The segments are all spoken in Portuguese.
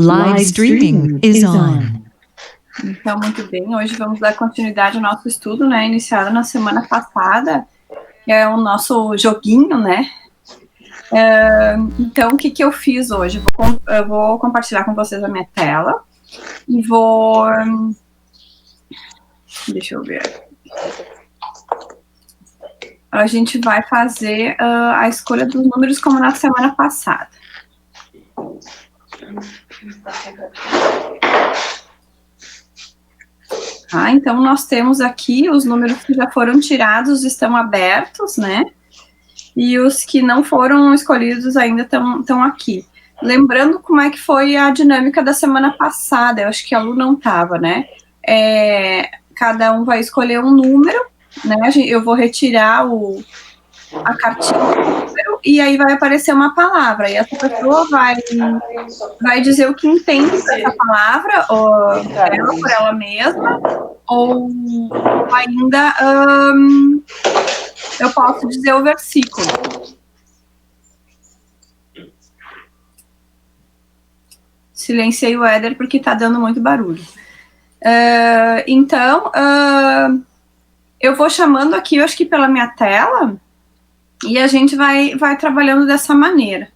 Live streaming is on. Então, muito bem, hoje vamos dar continuidade ao nosso estudo, né, iniciado na semana passada, que é o nosso joguinho, né. Então, o que eu fiz hoje? Eu vou compartilhar com vocês a minha tela e vou... Deixa eu ver. A gente vai fazer a escolha dos números como na semana passada. Então, nós temos aqui os números que já foram tirados, estão abertos, né? E os que não foram escolhidos ainda estão aqui. Lembrando como é que foi a dinâmica da semana passada, eu acho que a Lu não estava, né? Cada um vai escolher um número, né? Eu vou retirar a cartinha do número e aí vai aparecer uma palavra. E essa pessoa vai dizer o que entende dessa palavra, ou por ela mesma, ou ainda eu posso dizer o versículo. Silenciei o Éder porque está dando muito barulho. Então, eu vou chamando aqui, eu acho que pela minha tela, e a gente vai trabalhando dessa maneira.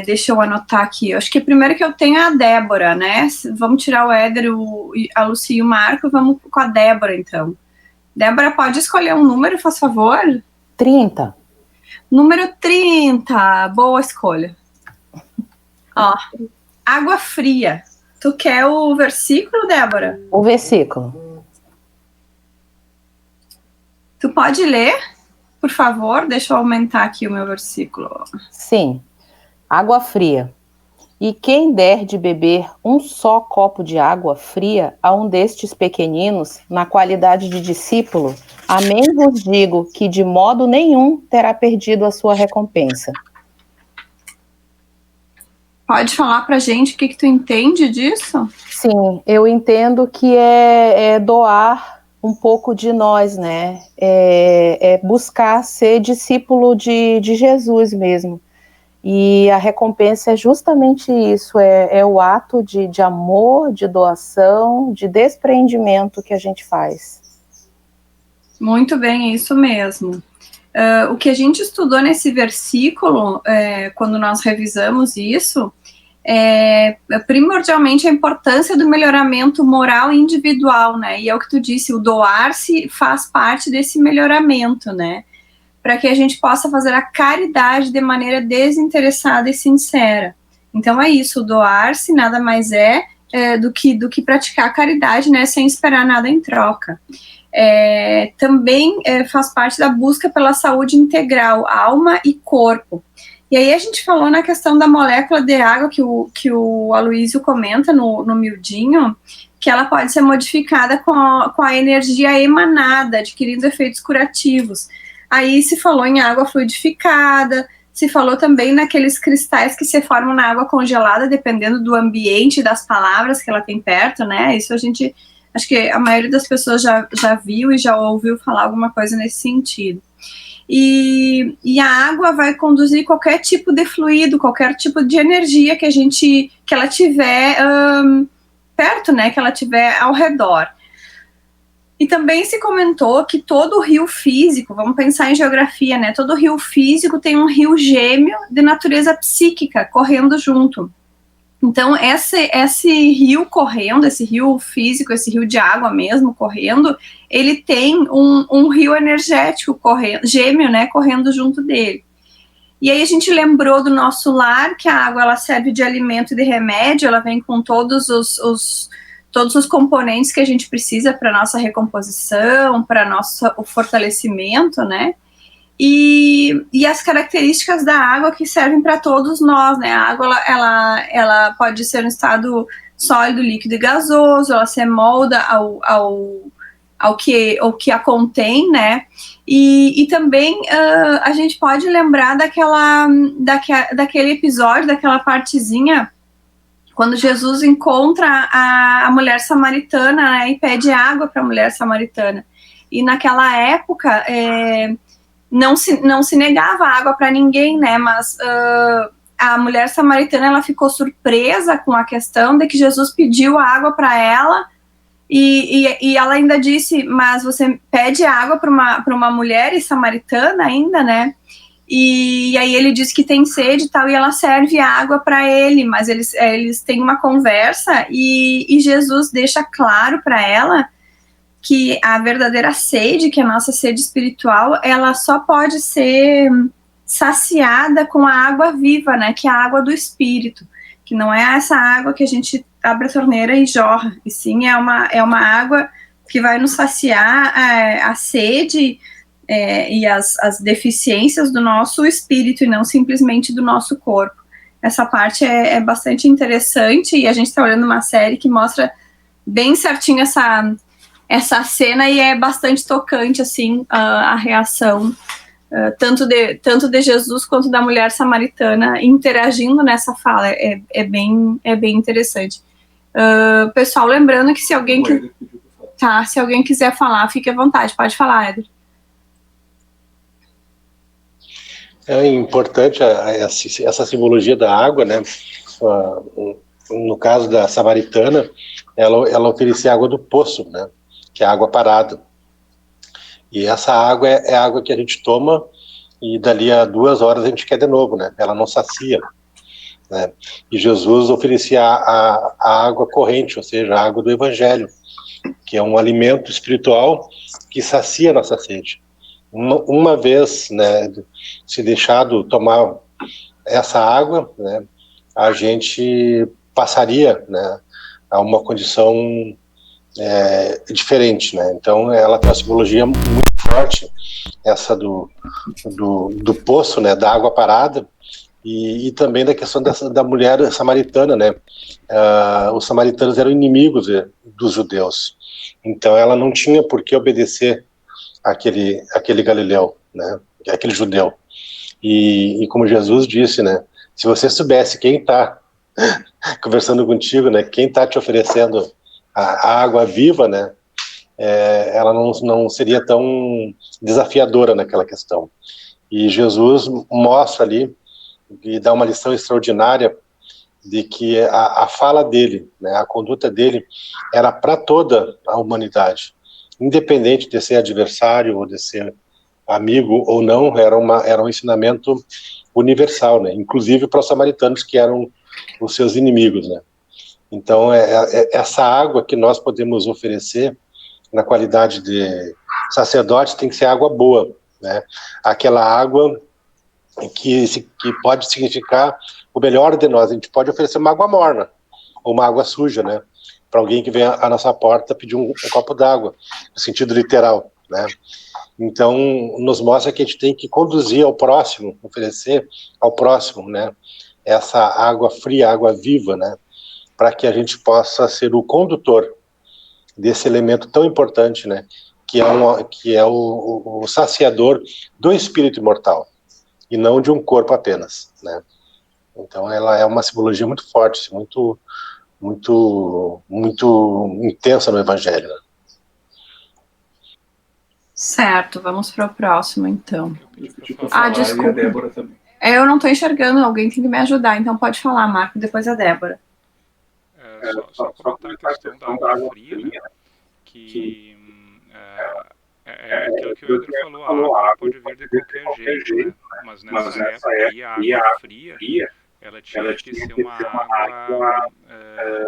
Deixa eu anotar aqui. Eu acho que a primeira que eu tenho é a Débora, né? Vamos tirar o Éder, a Lucy e o Marco, vamos com a Débora, então. Débora, pode escolher um número, faz favor? 30. Número 30, boa escolha. Ó, água fria. Tu quer o versículo, Débora? O versículo. Tu pode ler, por favor? Deixa eu aumentar aqui o meu versículo. Sim. Água fria. E quem der de beber um só copo de água fria a um destes pequeninos, na qualidade de discípulo, amém vos digo que de modo nenhum terá perdido a sua recompensa. Pode falar pra gente o que tu entende disso? Sim, eu entendo que é doar um pouco de nós, né? É buscar ser discípulo de Jesus mesmo. E a recompensa é justamente isso, é o ato de amor, de doação, de despreendimento que a gente faz. Muito bem, é isso mesmo. O que a gente estudou nesse versículo, quando nós revisamos isso, primordialmente a importância do melhoramento moral e individual, né? E é o que tu disse, o doar-se faz parte desse melhoramento, né? Para que a gente possa fazer a caridade de maneira desinteressada e sincera. Então é isso, o doar-se nada mais do que praticar a caridade, né, sem esperar nada em troca. Também faz parte da busca pela saúde integral, alma e corpo. E aí a gente falou na questão da molécula de água que o Aloysio comenta no miudinho, que ela pode ser modificada com a energia emanada, adquirindo efeitos curativos. Aí se falou em água fluidificada, se falou também naqueles cristais que se formam na água congelada, dependendo do ambiente e das palavras que ela tem perto, né? Isso acho que a maioria das pessoas já viu e já ouviu falar alguma coisa nesse sentido. E a água vai conduzir qualquer tipo de fluido, qualquer tipo de energia que ela tiver perto, né? Que ela tiver ao redor. E também se comentou que todo rio físico, vamos pensar em geografia, né? Todo rio físico tem um rio gêmeo de natureza psíquica correndo junto. Então, esse rio correndo, esse rio físico, esse rio de água mesmo correndo, ele tem um rio energético gêmeo, né? Correndo junto dele. E aí a gente lembrou do nosso lar, que a água ela serve de alimento e de remédio, ela vem com todos os componentes que a gente precisa para nossa recomposição, para o fortalecimento, né? E as características da água que servem para todos nós, né? A água, ela pode ser um estado sólido, líquido e gasoso, ela se molda ao que a contém, né? E também a gente pode lembrar daquele episódio, daquela partezinha, quando Jesus encontra a mulher samaritana, né, e pede água para a mulher samaritana. E naquela época não se negava água para ninguém, né, mas a mulher samaritana, ela ficou surpresa com a questão de que Jesus pediu água para ela, e ela ainda disse, mas você pede água para uma mulher samaritana ainda, né? E aí ele diz que tem sede e tal, e ela serve água para ele, mas eles têm uma conversa, e Jesus deixa claro para ela que a verdadeira sede, que é a nossa sede espiritual, ela só pode ser saciada com a água viva, né, que é a água do Espírito, que não é essa água que a gente abre a torneira e jorra, e sim é uma água que vai nos saciar a sede e as deficiências do nosso espírito, e não simplesmente do nosso corpo. Essa parte é bastante interessante, e a gente está olhando uma série que mostra bem certinho essa cena, e é bastante tocante, assim, a reação tanto de Jesus quanto da mulher samaritana interagindo nessa fala. É bem interessante. Pessoal, lembrando que se alguém quiser falar, fique à vontade, pode falar, Éder. É importante essa simbologia da água, né? No caso da samaritana, ela oferecia água do poço, né? Que é água parada. E essa água é a água que a gente toma e dali a 2 horas a gente quer de novo, né? Ela não sacia, né? E Jesus oferecia a água corrente, ou seja, a água do Evangelho, que é um alimento espiritual que sacia a nossa sede. Uma vez, né, se deixado tomar essa água, né, a gente passaria, né, a uma condição diferente, né? Então ela tem uma simbologia muito forte, essa do poço, né, da água parada, e também da questão da mulher samaritana, né? Os samaritanos eram inimigos dos judeus, então ela não tinha por que obedecer aquele galileu, né? Aquele judeu. E como Jesus disse, né? Se você soubesse quem está conversando contigo, né? Quem está te oferecendo a água viva, né? Ela não seria tão desafiadora naquela questão. E Jesus mostra ali e dá uma lição extraordinária de que a fala dele, né, a conduta dele era para toda a humanidade, independente de ser adversário ou de ser amigo ou não, era um ensinamento universal, né, inclusive para os samaritanos, que eram os seus inimigos, né. Então, essa água que nós podemos oferecer na qualidade de sacerdote tem que ser água boa, né, aquela água que pode significar o melhor de nós. A gente pode oferecer uma água morna, ou uma água suja, né, para alguém que vem à nossa porta pedir um copo d'água, no sentido literal, né. Então, nos mostra que a gente tem que conduzir ao próximo, oferecer ao próximo, né, essa água fria, água viva, né, para que a gente possa ser o condutor desse elemento tão importante, né, que é o saciador do espírito imortal, e não de um corpo apenas, né. Então ela é uma simbologia muito forte, muito, muito, muito intensa no Evangelho, né? Certo, vamos para o próximo, então. Desculpa. Eu não estou enxergando, alguém tem que me ajudar, então pode falar, Marco, depois a Débora. Só comentar a questão da água fria, né, que é aquilo que o Edro falou, a água pode vir de qualquer jeito, né, mas nessa época aí a água fria, ela tinha que ser uma água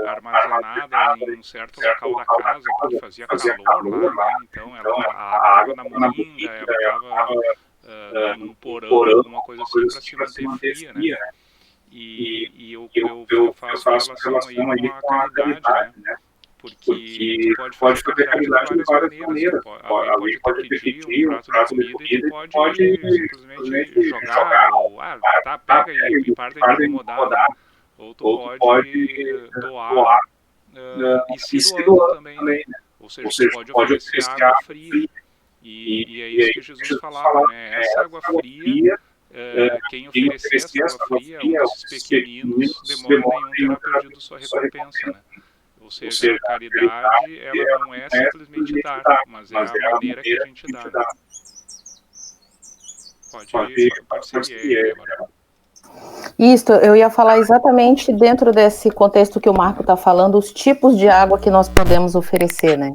armazenada em um certo local da casa, porque fazia calor lá, né, então a água estava na moringa, ela estava num porão, alguma coisa assim, para se manter fria, né. E eu faço relação aí com a caridade, né? Porque tu pode fazer caridade de várias maneiras. Alguém pode pedir um prato de comida e tu pode simplesmente jogar, ou pega e para de me incomodar. Ou tu pode doar e se doando também, né? Ou seja, tu pode oferecer água fria. E é isso que Jesus falava, né? Essa água fria, quem oferecer essa água fria, esses pequeninos, demora nenhum terá perdido sua recompensa, né? Ou seja, a caridade, ela não é simplesmente dar, mas é a maneira que a gente dá. Pode seguir agora. Isso, eu ia falar exatamente dentro desse contexto que o Marco está falando, os tipos de água que nós podemos oferecer, né?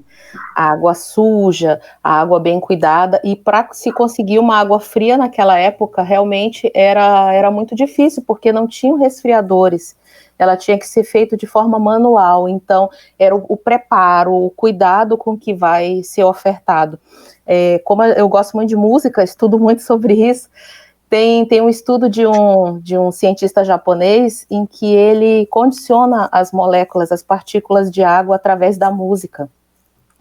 A água suja, a água bem cuidada, e para se conseguir uma água fria naquela época, realmente era muito difícil, porque não tinham resfriadores, ela tinha que ser feita de forma manual, então era o preparo, o cuidado com que vai ser ofertado. Como eu gosto muito de música, estudo muito sobre isso. Tem um estudo de um cientista japonês em que ele condiciona as moléculas, as partículas de água através da música.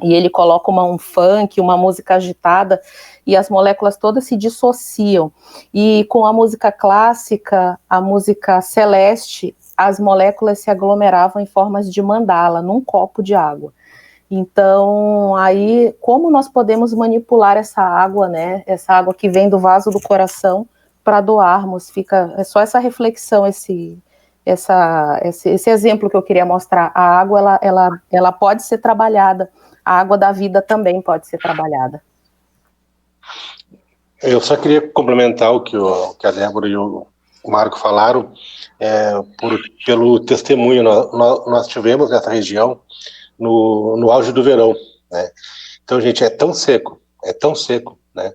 E ele coloca um funk, uma música agitada, e as moléculas todas se dissociam. E com a música clássica, a música celeste, as moléculas se aglomeravam em formas de mandala, num copo de água. Então, aí, como nós podemos manipular essa água, né? Essa água que vem do vaso do coração, para doarmos, é só essa reflexão, esse exemplo que eu queria mostrar. A água, ela pode ser trabalhada, a água da vida também pode ser trabalhada. Eu só queria complementar o que a Débora e o Marco falaram, pelo testemunho. Nós tivemos nessa região no auge do verão, né? Então, gente, é tão seco, né?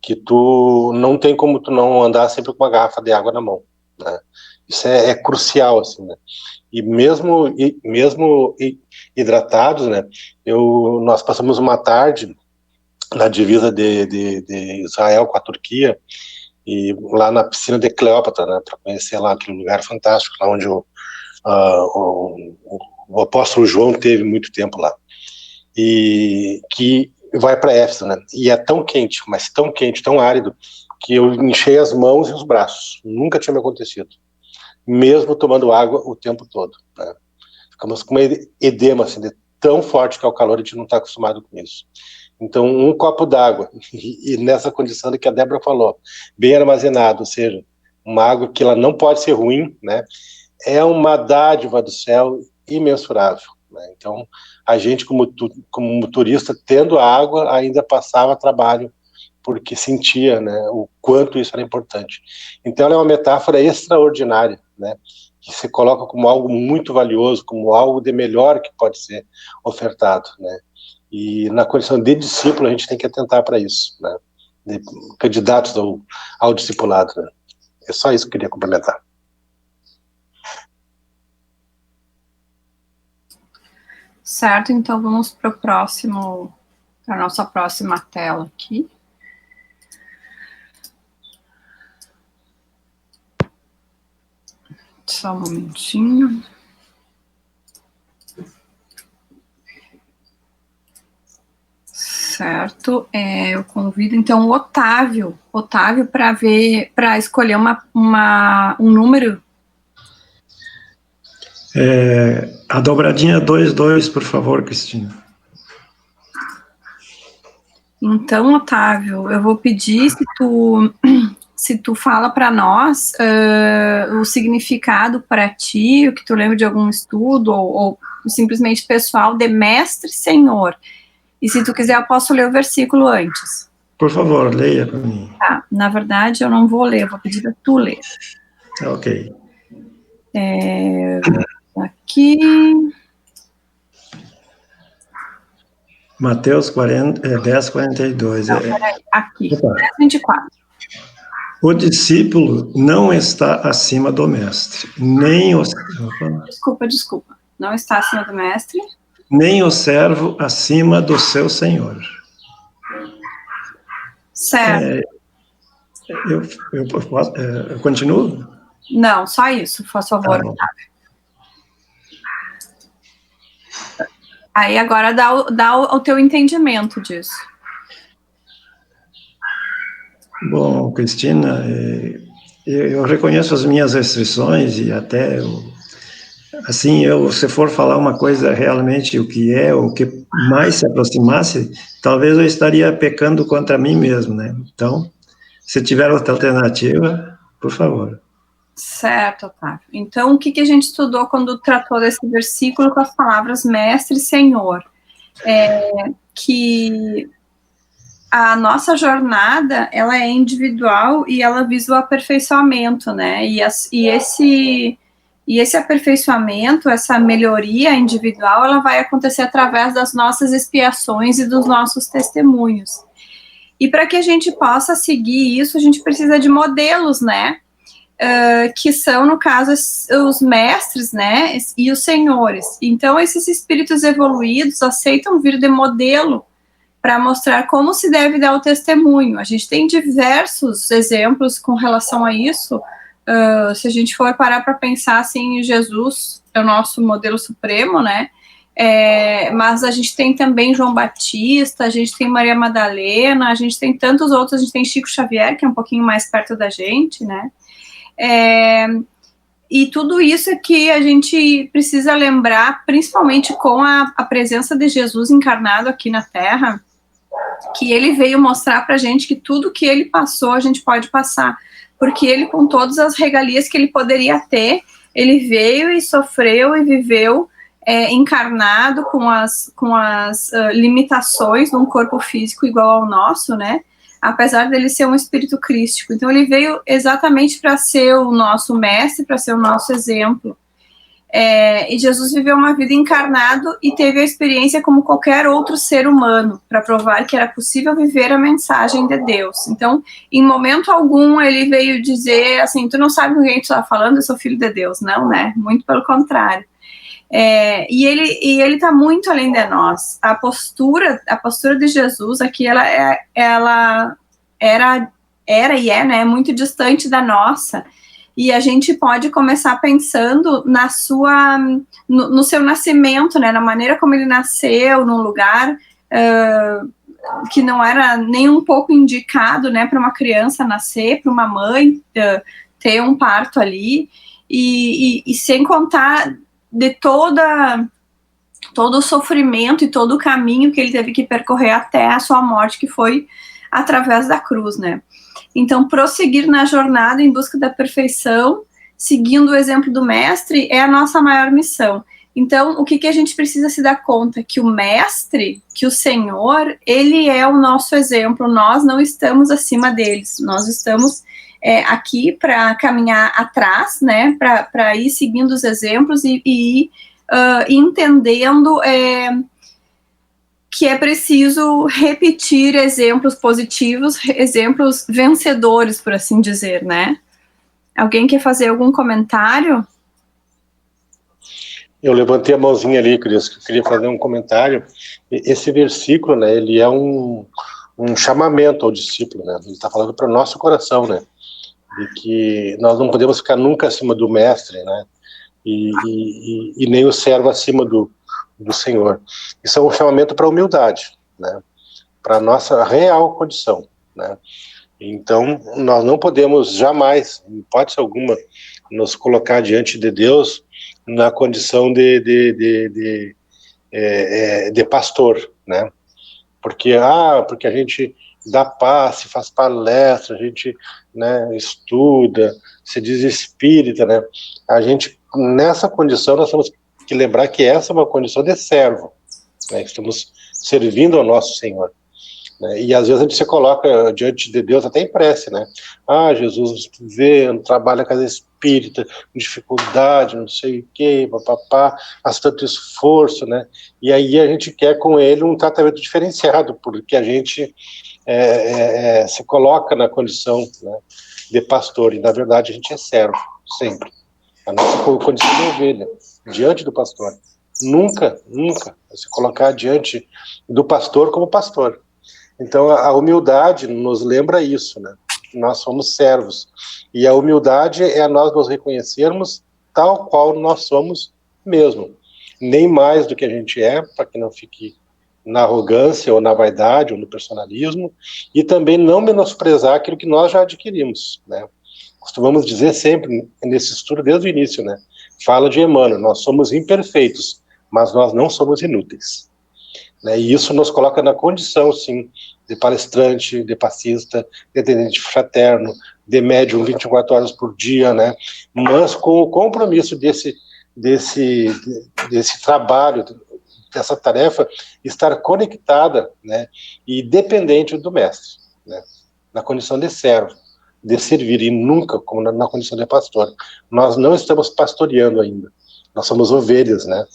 Que tu não tem como tu não andar sempre com uma garrafa de água na mão, né? Isso é crucial, assim, né? E mesmo hidratados, né? Nós passamos uma tarde na divisa de Israel com a Turquia, e lá na piscina de Cleópatra, né? Para conhecer lá aquele lugar fantástico, lá onde o apóstolo João teve muito tempo lá, e que vai para Éfeso, né? E é tão quente, mas tão quente, tão árido, que eu enchei as mãos e os braços. Nunca tinha me acontecido, mesmo tomando água o tempo todo, né? Ficamos com uma edema, assim, de tão forte que é o calor, a gente não está acostumado com isso. Então, um copo d'água, e nessa condição que a Débora falou, bem armazenado, ou seja, uma água que ela não pode ser ruim, né? É uma dádiva do céu imensurável, né? Então, a gente, como turista, tendo a água, ainda passava trabalho, porque sentia, né, o quanto isso era importante. Então, ela é uma metáfora extraordinária, né, que se coloca como algo muito valioso, como algo de melhor que pode ser ofertado, né? E na condição de discípulo, a gente tem que atentar para isso, né? De candidatos ao discipulado, né? É só isso que eu queria complementar. Certo, então vamos para a nossa próxima tela aqui. Só um momentinho. Certo, eu convido então o Otávio para escolher um número. A dobradinha 22, por favor, Cristina. Então, Otávio, eu vou pedir se tu fala para nós o significado para ti, o que tu lembra de algum estudo ou simplesmente pessoal de mestre senhor. E se tu quiser, eu posso ler o versículo antes. Por favor, leia para mim. Tá, na verdade, eu não vou ler, eu vou pedir para tu ler. Ok. Aqui. Mateus 10, 42. Não, peraí, aqui, 10, 24. O discípulo não está acima do mestre, nem o... Desculpa. Não está acima do mestre. Nem o servo acima do seu senhor. Certo. Eu continuo? Não, só isso, por favor. Aí agora dá o teu entendimento disso. Bom, Cristina, eu reconheço as minhas restrições e até, assim, se for falar uma coisa realmente o que mais se aproximasse, talvez eu estaria pecando contra mim mesmo, né? Então, se tiver outra alternativa, por favor. Certo, Otávio. Então, o que a gente estudou quando tratou desse versículo com as palavras mestre e senhor? Que a nossa jornada, ela é individual e ela visa o aperfeiçoamento, né? E esse aperfeiçoamento, essa melhoria individual, ela vai acontecer através das nossas expiações e dos nossos testemunhos. E para que a gente possa seguir isso, a gente precisa de modelos, né? Que são, no caso, os mestres, né? E os senhores. Então, esses espíritos evoluídos aceitam vir de modelo para mostrar como se deve dar o testemunho. A gente tem diversos exemplos com relação a isso. Se a gente for parar para pensar assim, Jesus é o nosso modelo supremo, né? Mas a gente tem também João Batista, a gente tem Maria Madalena, a gente tem tantos outros, a gente tem Chico Xavier, que é um pouquinho mais perto da gente, né? E tudo isso é que a gente precisa lembrar, principalmente com a presença de Jesus encarnado aqui na Terra, que ele veio mostrar pra gente que tudo que ele passou, a gente pode passar, porque ele, com todas as regalias que ele poderia ter, ele veio e sofreu e viveu encarnado com as limitações de um corpo físico igual ao nosso, né? Apesar dele ser um espírito crístico. Então, ele veio exatamente para ser o nosso mestre, para ser o nosso exemplo. E Jesus viveu uma vida encarnado e teve a experiência como qualquer outro ser humano, para provar que era possível viver a mensagem de Deus. Então, em momento algum, ele veio dizer assim, tu não sabe com quem tu está falando, eu sou filho de Deus. Não, né? Muito pelo contrário. E ele está muito além de nós. A postura de Jesus aqui, ela era e é, né, muito distante da nossa. E a gente pode começar pensando no seu nascimento, né, na maneira como ele nasceu, num lugar que não era nem um pouco indicado, né, para uma criança nascer, para uma mãe ter um parto ali, e sem contar de todo o sofrimento e todo o caminho que ele teve que percorrer até a sua morte, que foi através da cruz, né? Então, prosseguir na jornada em busca da perfeição, seguindo o exemplo do mestre, é a nossa maior missão. Então, o que a gente precisa se dar conta? Que o mestre, que o Senhor, ele é o nosso exemplo, nós não estamos acima deles, nós estamos aqui para caminhar atrás, né, para ir seguindo os exemplos e ir entendendo que é preciso repetir exemplos positivos, exemplos vencedores, por assim dizer, né? Alguém quer fazer algum comentário? Eu levantei a mãozinha ali, Cris, que eu queria fazer um comentário. Esse versículo, né, ele é um chamamento ao discípulo, né? Ele está falando para o nosso coração, né? De que nós não podemos ficar nunca acima do mestre, né? E nem o servo acima do Senhor. Isso é um chamamento para a humildade, né? Para a nossa real condição, né? Então, nós não podemos jamais, em hipótese alguma, nos colocar diante de Deus na condição de pastor, né? Porque a gente dá passe, faz palestra, a gente, né, estuda, se diz espírita, né? A gente, nessa condição, nós temos que lembrar que essa é uma condição de servo, né? Estamos servindo ao nosso Senhor, né? E às vezes a gente se coloca diante de Deus até em prece, né? Jesus vê, trabalha com a espírita, dificuldade, não sei o que, papapá, faz tanto esforço, né? E aí a gente quer com ele um tratamento diferenciado, porque a gente se coloca na condição, né, de pastor, e na verdade a gente é servo, sempre. A nossa condição de ovelha, diante do pastor. Nunca se colocar diante do pastor como pastor. Então a humildade nos lembra isso, né? Nós somos servos. E a humildade é nós nos reconhecermos tal qual nós somos mesmo. Nem mais do que a gente é, para que não fique na arrogância, ou na vaidade, ou no personalismo, e também não menosprezar aquilo que nós já adquirimos, né? Costumamos dizer sempre, nesse estudo desde o início, né? Fala de Emmanuel, nós somos imperfeitos, mas nós não somos inúteis, né? E isso nos coloca na condição, sim, de palestrante, de passista, de atendente fraterno, de médium 24 horas por dia, né? Mas com o compromisso desse trabalho essa tarefa estar conectada, né, e dependente do mestre, né, na condição de servo, de servir, e nunca como na condição de pastor. Nós não estamos pastoreando ainda, nós somos ovelhas, né,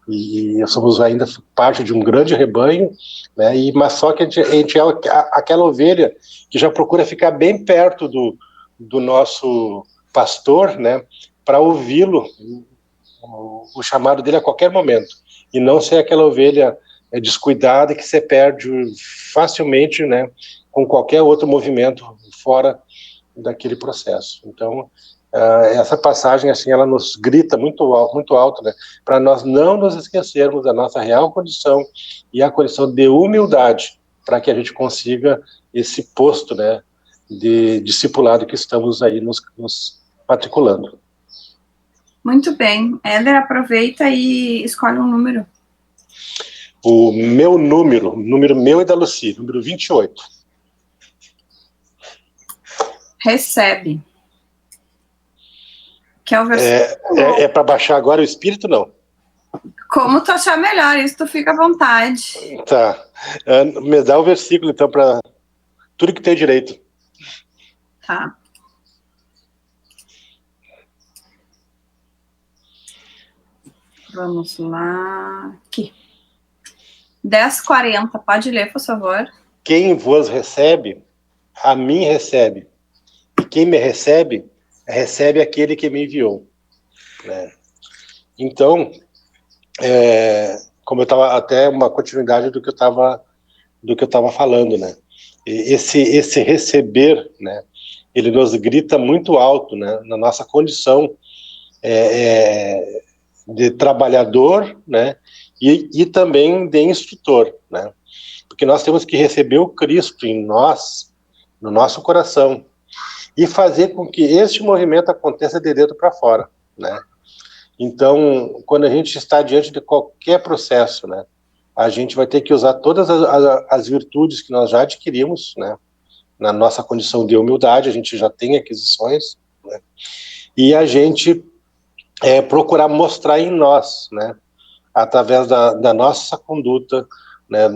e somos ainda parte de um grande rebanho, né, mas só que a gente é aquela ovelha que já procura ficar bem perto do nosso pastor, né, para ouvi-lo, o chamado dele a qualquer momento, e não ser aquela ovelha descuidada que se perde facilmente, né, com qualquer outro movimento fora daquele processo. Então, essa passagem, assim, ela nos grita muito alto, né, para nós não nos esquecermos da nossa real condição e a condição de humildade, para que a gente consiga esse posto, né, de discipulado que estamos aí nos matriculando. Muito bem. Éder, aproveita e escolhe um número. O meu número meu e da Lucy, número 28. Recebe. Que é o versículo. É para baixar agora o espírito, não? Como tu achar melhor, isso tu fica à vontade. Tá. Me dá o versículo, então, para tudo que tem direito. Tá. Vamos lá. Aqui. 10:40. Pode ler, por favor. Quem vos recebe, a mim recebe. E quem me recebe, recebe aquele que me enviou. Né? Então, como eu estava, até uma continuidade do que eu estava falando, né? Esse receber, né? Ele nos grita muito alto, né? Na nossa condição de trabalhador, né? E também de instrutor, né? Porque nós temos que receber o Cristo em nós, no nosso coração, e fazer com que este movimento aconteça de dentro para fora, né? Então, quando a gente está diante de qualquer processo, né, a gente vai ter que usar todas as virtudes que nós já adquirimos, né, na nossa condição de humildade, a gente já tem aquisições, né, e a gente procurar mostrar em nós, né, através da nossa conduta, né,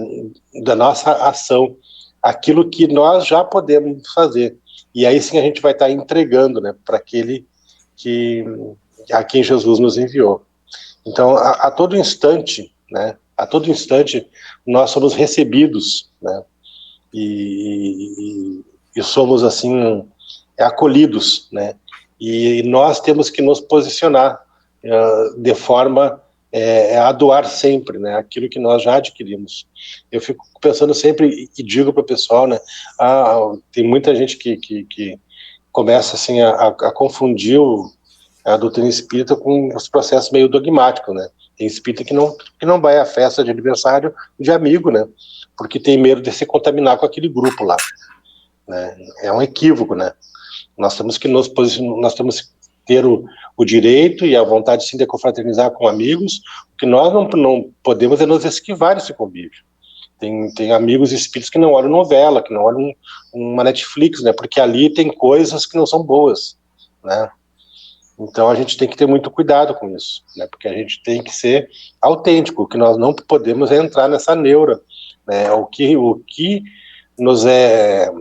da nossa ação, aquilo que nós já podemos fazer. E aí sim a gente vai estar entregando, né, para aquele a quem Jesus nos enviou. Então, a todo instante, né, nós somos recebidos, né, e somos, assim, acolhidos, né, e nós temos que nos posicionar de forma a doar sempre, né, aquilo que nós já adquirimos. Eu fico pensando sempre e digo para o pessoal, né, tem muita gente que começa, assim, a confundir a doutrina espírita com os processos meio dogmáticos, né? Tem espírita que não vai à festa de aniversário de amigo, né? Porque tem medo de se contaminar com aquele grupo lá, né? É um equívoco, né? Nós temos que nos posicionar, nós temos que ter o direito e a vontade, sim, de confraternizar com amigos. O que nós não podemos é nos esquivar desse convívio. Tem amigos espíritos que não olham novela, que não olham uma Netflix, né? Porque ali tem coisas que não são boas, né? Então a gente tem que ter muito cuidado com isso, né? Porque a gente tem que ser autêntico, o que nós não podemos é entrar nessa neura, né? O que nos é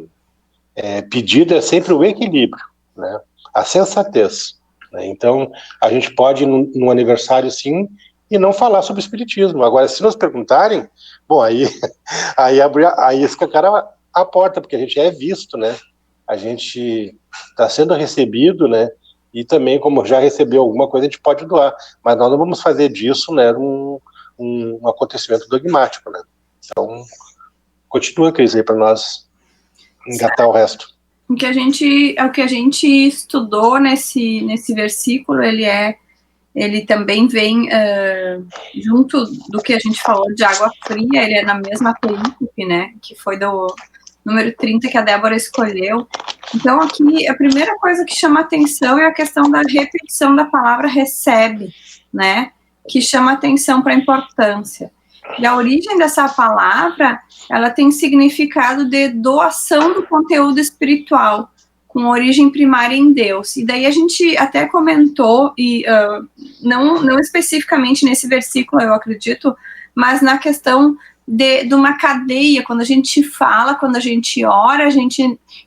pedido é sempre o equilíbrio, né? A sensatez, né? Então a gente pode ir num aniversário, sim, e não falar sobre espiritismo. Agora, se nos perguntarem, bom, aí escancara a porta, porque a gente é visto, né? A gente está sendo recebido, né? E também, como já recebeu alguma coisa, a gente pode doar. Mas nós não vamos fazer disso, né, um acontecimento dogmático, né? Então, continua, Cris, aí para nós engatar o resto. O que a gente estudou nesse versículo, ele também vem junto do que a gente falou de água fria, ele é na mesma perícope, né, que foi do número 30 que a Débora escolheu. Então, aqui, a primeira coisa que chama atenção é a questão da repetição da palavra recebe, né, que chama atenção para a importância. E a origem dessa palavra, ela tem significado de doação do conteúdo espiritual, com origem primária em Deus. E daí a gente até comentou, e não especificamente nesse versículo, eu acredito, mas na questão de uma cadeia, quando a gente fala, quando a gente ora,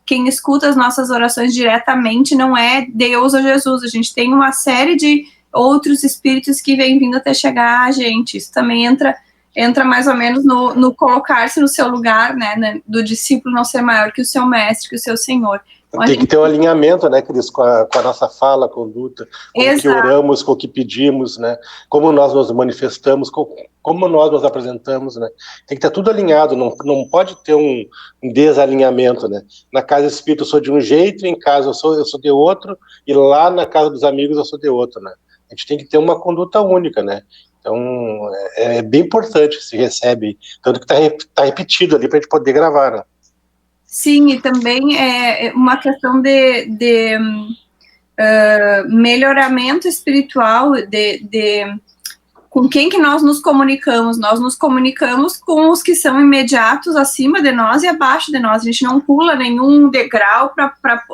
quem escuta as nossas orações diretamente não é Deus ou Jesus, a gente tem uma série de outros espíritos que vêm vindo até chegar a gente. Isso também entra mais ou menos no colocar-se no seu lugar, né, do discípulo não ser maior que o seu mestre, que o seu Senhor. Então, tem que ter um alinhamento, né, Cris, com a nossa fala, a conduta, com o que oramos, com o que pedimos, né, como nós nos manifestamos, como nós nos apresentamos, né, tem que estar tudo alinhado, não pode ter um desalinhamento, né, na casa espírita eu sou de um jeito, em casa eu sou de outro, e lá na casa dos amigos eu sou de outro, né, a gente tem que ter uma conduta única, né, então é bem importante que se recebe, tanto que tá repetido ali para a gente poder gravar, né. Sim, e também é uma questão de melhoramento espiritual, com quem que nós nos comunicamos. Nós nos comunicamos com os que são imediatos acima de nós e abaixo de nós. A gente não pula nenhum degrau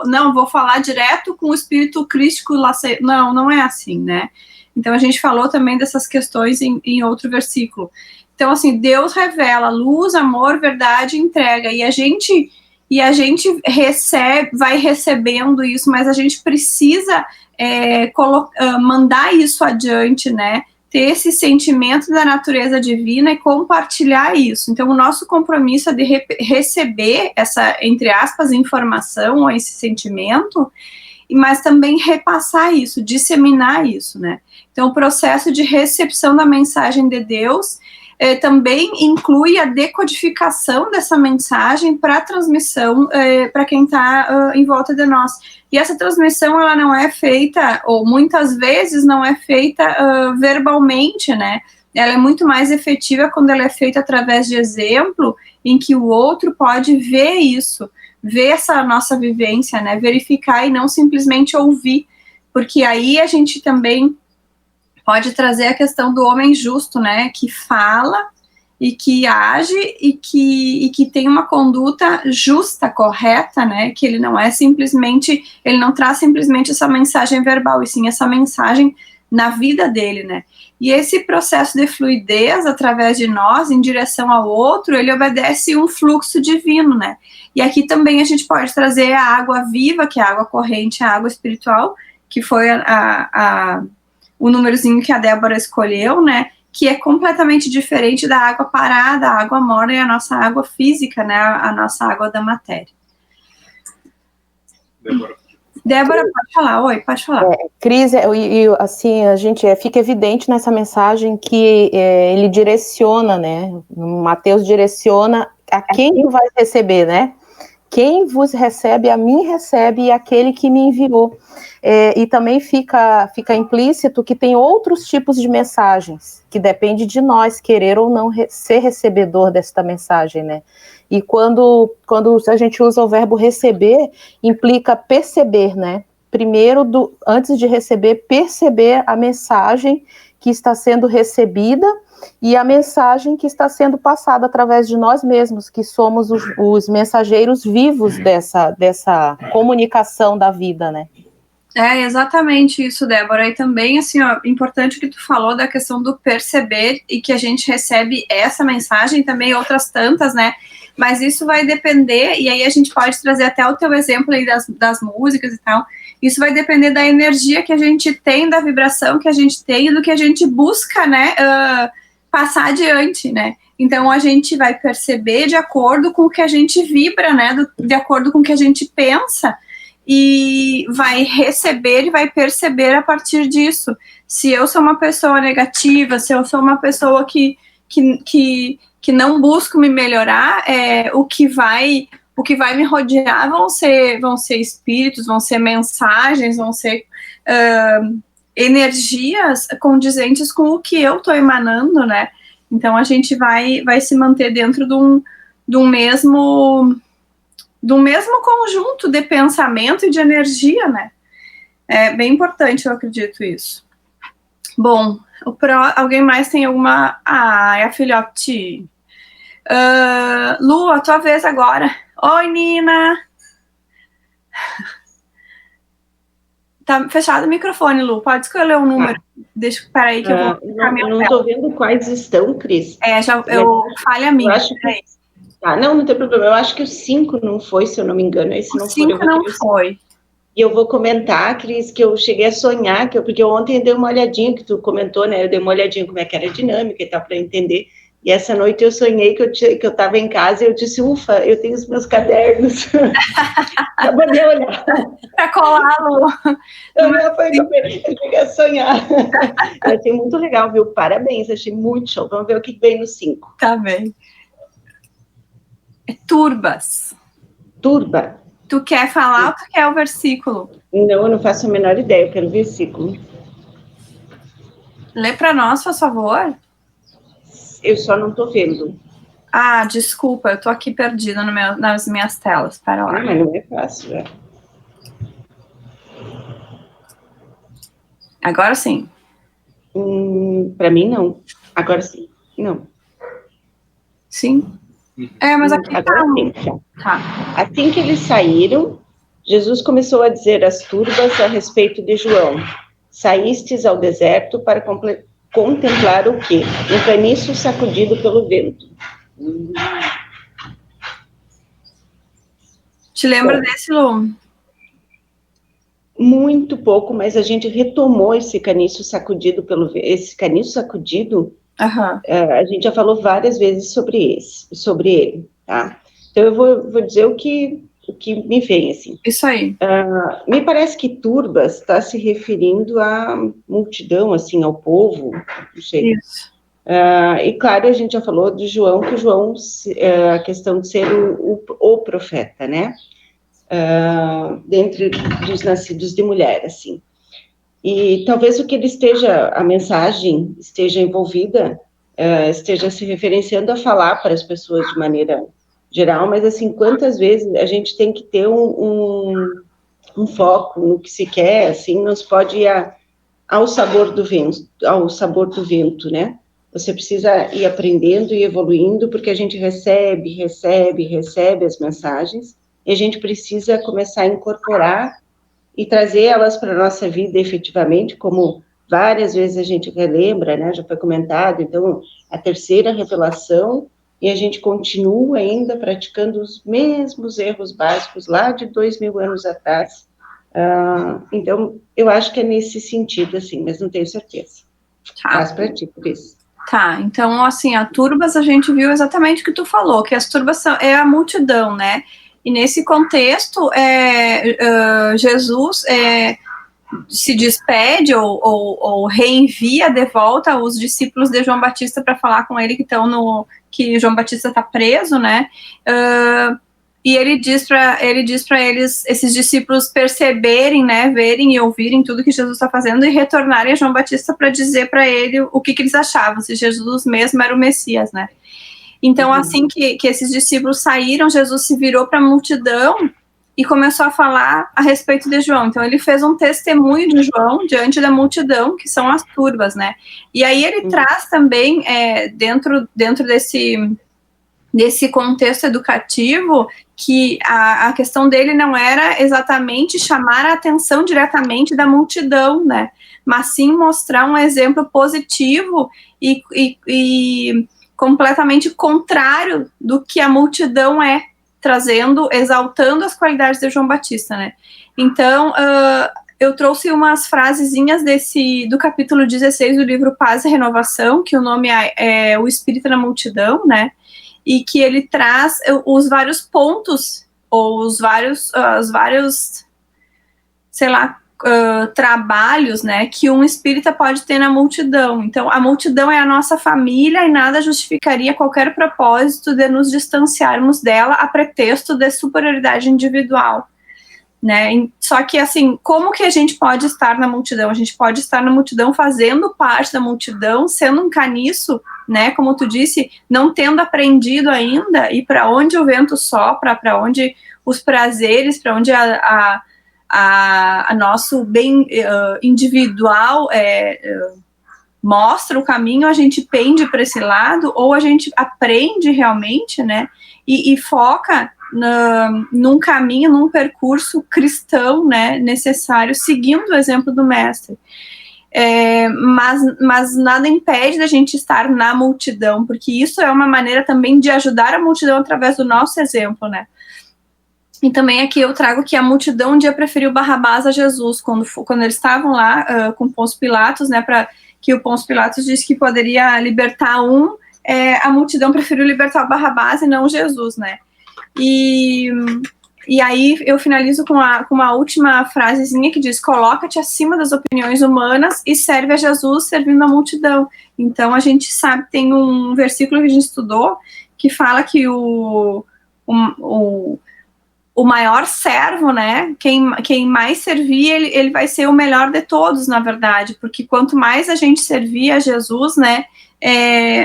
não, vou falar direto com o espírito crístico. Não é assim, né? Então a gente falou também dessas questões em outro versículo. Então, assim, Deus revela luz, amor, verdade e entrega. E a gente vai recebendo isso, mas a gente precisa mandar isso adiante, né? Ter esse sentimento da natureza divina e compartilhar isso. Então, o nosso compromisso é de receber essa, entre aspas, informação ou esse sentimento, mas também repassar isso, disseminar isso, né? Então, o processo de recepção da mensagem de Deus também inclui a decodificação dessa mensagem para transmissão para quem está em volta de nós. E essa transmissão, ela não é feita, ou muitas vezes não é feita verbalmente, né? Ela é muito mais efetiva quando ela é feita através de exemplo, em que o outro pode ver isso, ver essa nossa vivência, né? Verificar e não simplesmente ouvir, porque aí a gente também pode trazer a questão do homem justo, né, que fala e que age e que tem uma conduta justa, correta, né, que ele não traz simplesmente essa mensagem verbal, e sim essa mensagem na vida dele, né. E esse processo de fluidez através de nós, em direção ao outro, ele obedece um fluxo divino, né. E aqui também a gente pode trazer a água viva, que é a água corrente, a água espiritual, que foi o númerozinho que a Débora escolheu, né, que é completamente diferente da água parada, a água morna e a nossa água física, né, a nossa água da matéria. Débora, pode falar. Oi, pode falar. Cris, assim, a gente fica evidente nessa mensagem que ele direciona, né, Mateus direciona a quem tu vai receber, né, quem vos recebe, a mim recebe, e aquele que me enviou. E também fica implícito que tem outros tipos de mensagens, que depende de nós querer ou não ser recebedor desta mensagem, né? E quando a gente usa o verbo receber, implica perceber, né? Primeiro, antes de receber, perceber a mensagem que está sendo recebida e a mensagem que está sendo passada através de nós mesmos, que somos os mensageiros vivos dessa comunicação da vida, né? É exatamente isso, Débora. E também, assim, ó, importante que tu falou da questão do perceber e que a gente recebe essa mensagem, também outras tantas, né? Mas isso vai depender, e aí a gente pode trazer até o teu exemplo aí das músicas e tal. Isso vai depender da energia que a gente tem, da vibração que a gente tem e do que a gente busca, né, passar adiante, né? Então a gente vai perceber de acordo com o que a gente vibra, né, de acordo com o que a gente pensa, e vai receber e vai perceber a partir disso. Se eu sou uma pessoa negativa, se eu sou uma pessoa que não busco me melhorar, o que vai me rodear vão ser espíritos, vão ser mensagens, vão ser energias condizentes com o que eu estou emanando, né? Então a gente vai se manter dentro de um mesmo conjunto de pensamento e de energia, né? É bem importante, eu acredito isso. Bom, alguém mais tem alguma... Ah, é a filhote. Lu, a tua vez agora. Oi, Nina. Tá fechado o microfone, Lu. Pode escolher um número. Deixa, peraí que eu vou ficar minha Eu não estou vendo quais estão, Cris. Falha a minha. Eu acho que... não tem problema. Eu acho que o 5 não foi, se eu não me engano. Aí, se O não 5 for, não foi. E eu vou comentar, Cris, que eu cheguei a sonhar, porque ontem eu dei uma olhadinha, que tu comentou, né? Eu dei uma olhadinha como é que era a dinâmica e tal, para entender. E essa noite eu sonhei que eu estava em casa e eu disse, ufa, eu tenho os meus cadernos. Para poder olhar. Para colar, Lu. Eu cheguei a sonhar. Eu achei muito legal, viu? Parabéns, achei muito show. Vamos ver o que vem no 5. Tá bem. É turbas. Turba. Tu quer falar ou tu quer o versículo? Não, eu não faço a menor ideia, eu quero o versículo. Lê para nós, por favor. Eu só não estou vendo. Ah, desculpa, eu tô aqui perdida nas minhas telas. Para lá. Mas não é fácil, já. Agora sim. Para mim, não. Agora sim. Não. Sim? Mas aqui agora sim. Tá. Assim que eles saíram, Jesus começou a dizer às turbas a respeito de João. Saístes ao deserto para contemplar o quê? Um caniço sacudido pelo vento. Te lembra desse, Lu? Muito pouco, mas a gente retomou esse caniço sacudido pelo vento. Esse caniço sacudido, a gente já falou várias vezes sobre ele, tá? Então eu vou dizer o que me vem, assim. Isso aí. Me parece que turbas está se referindo à multidão, assim, ao povo, não sei. Isso. E claro, a gente já falou de João, que João, a questão de ser o profeta, né? Dentre dos nascidos de mulher, assim. E talvez a mensagem esteja envolvida, esteja se referenciando a falar para as pessoas de maneira geral, mas assim, quantas vezes a gente tem que ter um foco no que se quer, assim, não se pode ir ao sabor do vento, né? Você precisa ir aprendendo e evoluindo, porque a gente recebe as mensagens, e a gente precisa começar a incorporar e trazer elas para a nossa vida efetivamente, como várias vezes a gente relembra, né? Já foi comentado, então, a terceira revelação, e a gente continua ainda praticando os mesmos erros básicos lá de 2000 anos atrás. Então, eu acho que é nesse sentido, assim, mas não tenho certeza. Mas pratico isso. Tá, então, assim, a turbas a gente viu exatamente o que tu falou, que as turbas é a multidão, né? E nesse contexto, Jesus se despede ou reenvia de volta os discípulos de João Batista para falar com ele que João Batista está preso, né? E ele diz para eles, esses discípulos, perceberem, né, verem e ouvirem tudo que Jesus está fazendo e retornarem a João Batista para dizer para ele o que eles achavam, se Jesus mesmo era o Messias, né? Então, assim que esses discípulos saíram, Jesus se virou para a multidão e começou a falar a respeito de João. Então, ele fez um testemunho de João diante da multidão, que são as turbas, né? E aí ele traz também, dentro desse contexto educativo, que a questão dele não era exatamente chamar a atenção diretamente da multidão, né? Mas sim mostrar um exemplo positivo e completamente contrário do que a multidão exaltando as qualidades de João Batista, né? Então, eu trouxe umas frasezinhas do capítulo 16 do livro Paz e Renovação, que o nome é O Espírito na Multidão, né? E que ele traz os vários pontos, ou os vários sei lá, trabalhos, né, que um espírita pode ter na multidão. Então, a multidão é a nossa família e nada justificaria qualquer propósito de nos distanciarmos dela a pretexto de superioridade individual, né? Só que, assim, como que a gente pode estar na multidão? A gente pode estar na multidão fazendo parte da multidão, sendo um caniço, né, como tu disse, não tendo aprendido ainda, e para onde o vento sopra, para onde os prazeres, para onde a nosso bem individual mostra o caminho, a gente pende para esse lado, ou a gente aprende realmente, né, e foca num caminho, num percurso cristão, né, necessário, seguindo o exemplo do mestre. Mas nada impede da gente estar na multidão, porque isso é uma maneira também de ajudar a multidão através do nosso exemplo, né? E também aqui eu trago que a multidão um dia preferiu Barrabás a Jesus, quando eles estavam lá com Pôncio Pilatos, né, que o Pôncio Pilatos disse que poderia libertar a multidão preferiu libertar o Barrabás e não Jesus, né? E aí eu finalizo com uma última frasezinha que diz: coloca-te acima das opiniões humanas e serve a Jesus servindo a multidão. Então a gente sabe, tem um versículo que a gente estudou que fala que o maior servo, né, quem mais servir, ele vai ser o melhor de todos, na verdade, porque quanto mais a gente servir a Jesus, né,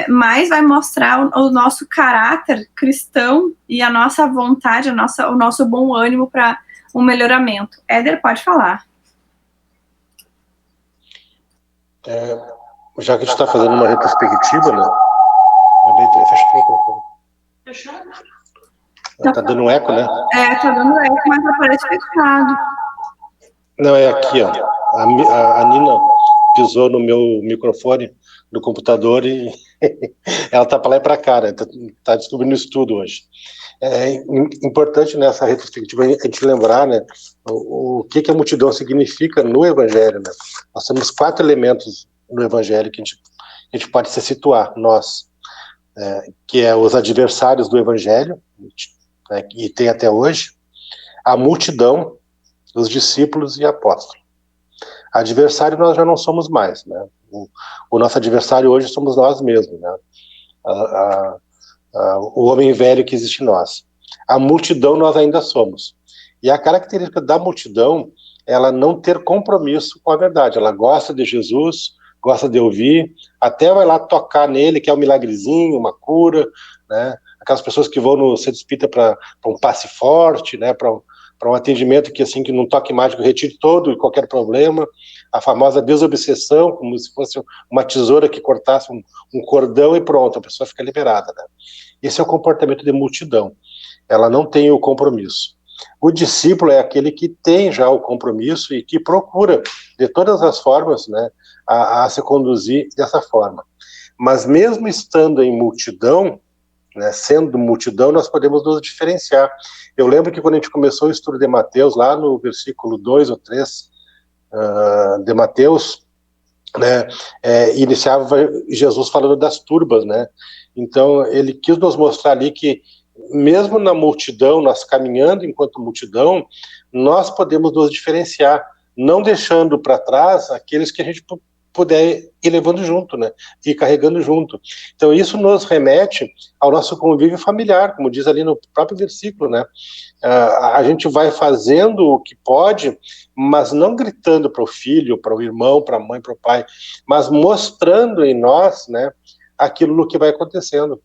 mais vai mostrar o nosso caráter cristão e a nossa vontade, o nosso bom ânimo para um melhoramento. Éder, pode falar. Já que a gente está fazendo uma retrospectiva, né? Fecha o microfone. Tá dando um eco, né? Tá dando eco, mas aparece fechado. Não, é aqui, ó. A Nina pisou no meu microfone do computador e ela tá para lá e para cá, né? Tá descobrindo isso tudo hoje. É importante nessa retrospectiva a gente lembrar, né, o que a multidão significa no Evangelho, né? Nós temos 4 elementos no Evangelho que a gente pode se situar, nós, que é os adversários do Evangelho, né, e tem até hoje, a multidão, os discípulos e apóstolos. Adversário nós já não somos mais, né? O nosso adversário hoje somos nós mesmos, né? O homem velho que existe em nós. A multidão nós ainda somos. E a característica da multidão, ela não ter compromisso com a verdade. Ela gosta de Jesus, gosta de ouvir, até vai lá tocar nele, que é um milagrezinho, uma cura, né? Aquelas pessoas que vão no centro espírita para um passe forte, né? Para um atendimento que, assim, que num toque mágico retire todo e qualquer problema, a famosa desobsessão, como se fosse uma tesoura que cortasse um cordão e pronto, a pessoa fica liberada, né? Esse é o comportamento de multidão, ela não tem o compromisso. O discípulo é aquele que tem já o compromisso e que procura, de todas as formas, né, a se conduzir dessa forma. Mas mesmo estando em multidão, né, sendo multidão, nós podemos nos diferenciar. Eu lembro que quando a gente começou o estudo de Mateus, lá no versículo 2 ou 3 de Mateus, né, iniciava Jesus falando das turbas, né? Então ele quis nos mostrar ali que mesmo na multidão, nós caminhando enquanto multidão, nós podemos nos diferenciar, não deixando para trás aqueles que a gente puder ir levando junto, né, e carregando junto. Então isso nos remete ao nosso convívio familiar, como diz ali no próprio versículo, né, a gente vai fazendo o que pode, mas não gritando para o filho, para o irmão, para a mãe, para o pai, mas mostrando em nós, né, aquilo que vai acontecendo.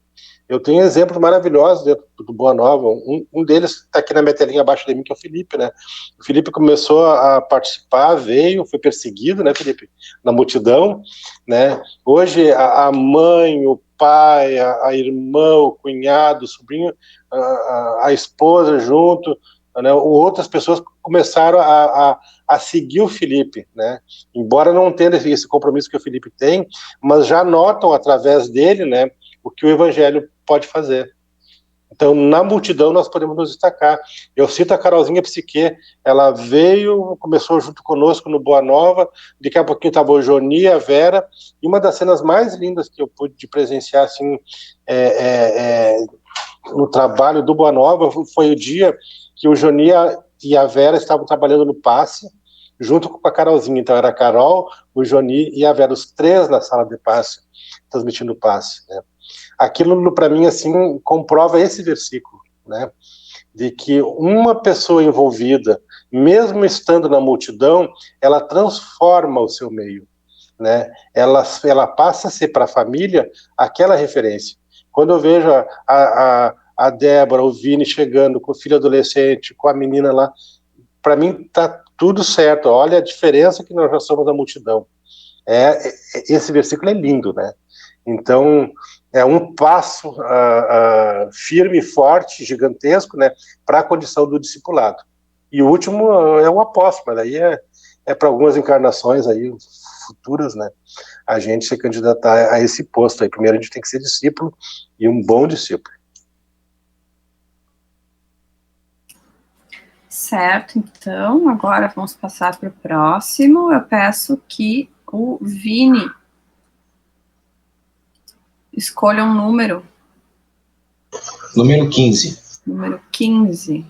Eu tenho exemplos maravilhosos dentro do Boa Nova. Um deles está aqui na minha telinha abaixo de mim, que é o Felipe, né? O Felipe começou a participar, veio, foi perseguido, né, Felipe? Na multidão, né? Hoje a mãe, o pai, a irmã, o cunhado, o sobrinho, a esposa junto, né? Outras pessoas começaram a seguir o Felipe, né? Embora não tenha esse compromisso que o Felipe tem, mas já notam através dele, né, o que o Evangelho pode fazer. Então, na multidão, nós podemos nos destacar. Eu cito a Carolzinha Psique, ela veio, começou junto conosco no Boa Nova, daqui a pouquinho estava o Joni, a Vera, e uma das cenas mais lindas que eu pude presenciar, assim, no trabalho do Boa Nova, foi o dia que o Joni e a Vera estavam trabalhando no passe, junto com a Carolzinha. Então, era a Carol, o Joni e a Vera, os 3 na sala de passe, transmitindo o passe, né? Aquilo, para mim, assim, comprova esse versículo, né, de que uma pessoa envolvida, mesmo estando na multidão, ela transforma o seu meio, né, ela passa a ser para a família aquela referência. Quando eu vejo a Débora, o Vini chegando com o filho adolescente, com a menina lá, para mim tá tudo certo. Olha a diferença que nós já somos da multidão. Esse versículo é lindo, né? Então, é um passo firme, forte, gigantesco, né, para a condição do discipulado. E o último é o apóstolo, mas daí é para algumas encarnações aí futuras, né, a gente se candidatar a esse posto aí. Primeiro a gente tem que ser discípulo, e um bom discípulo. Certo, então, agora vamos passar para o próximo. Eu peço que o Vini escolha um número. Número 15. Número 15.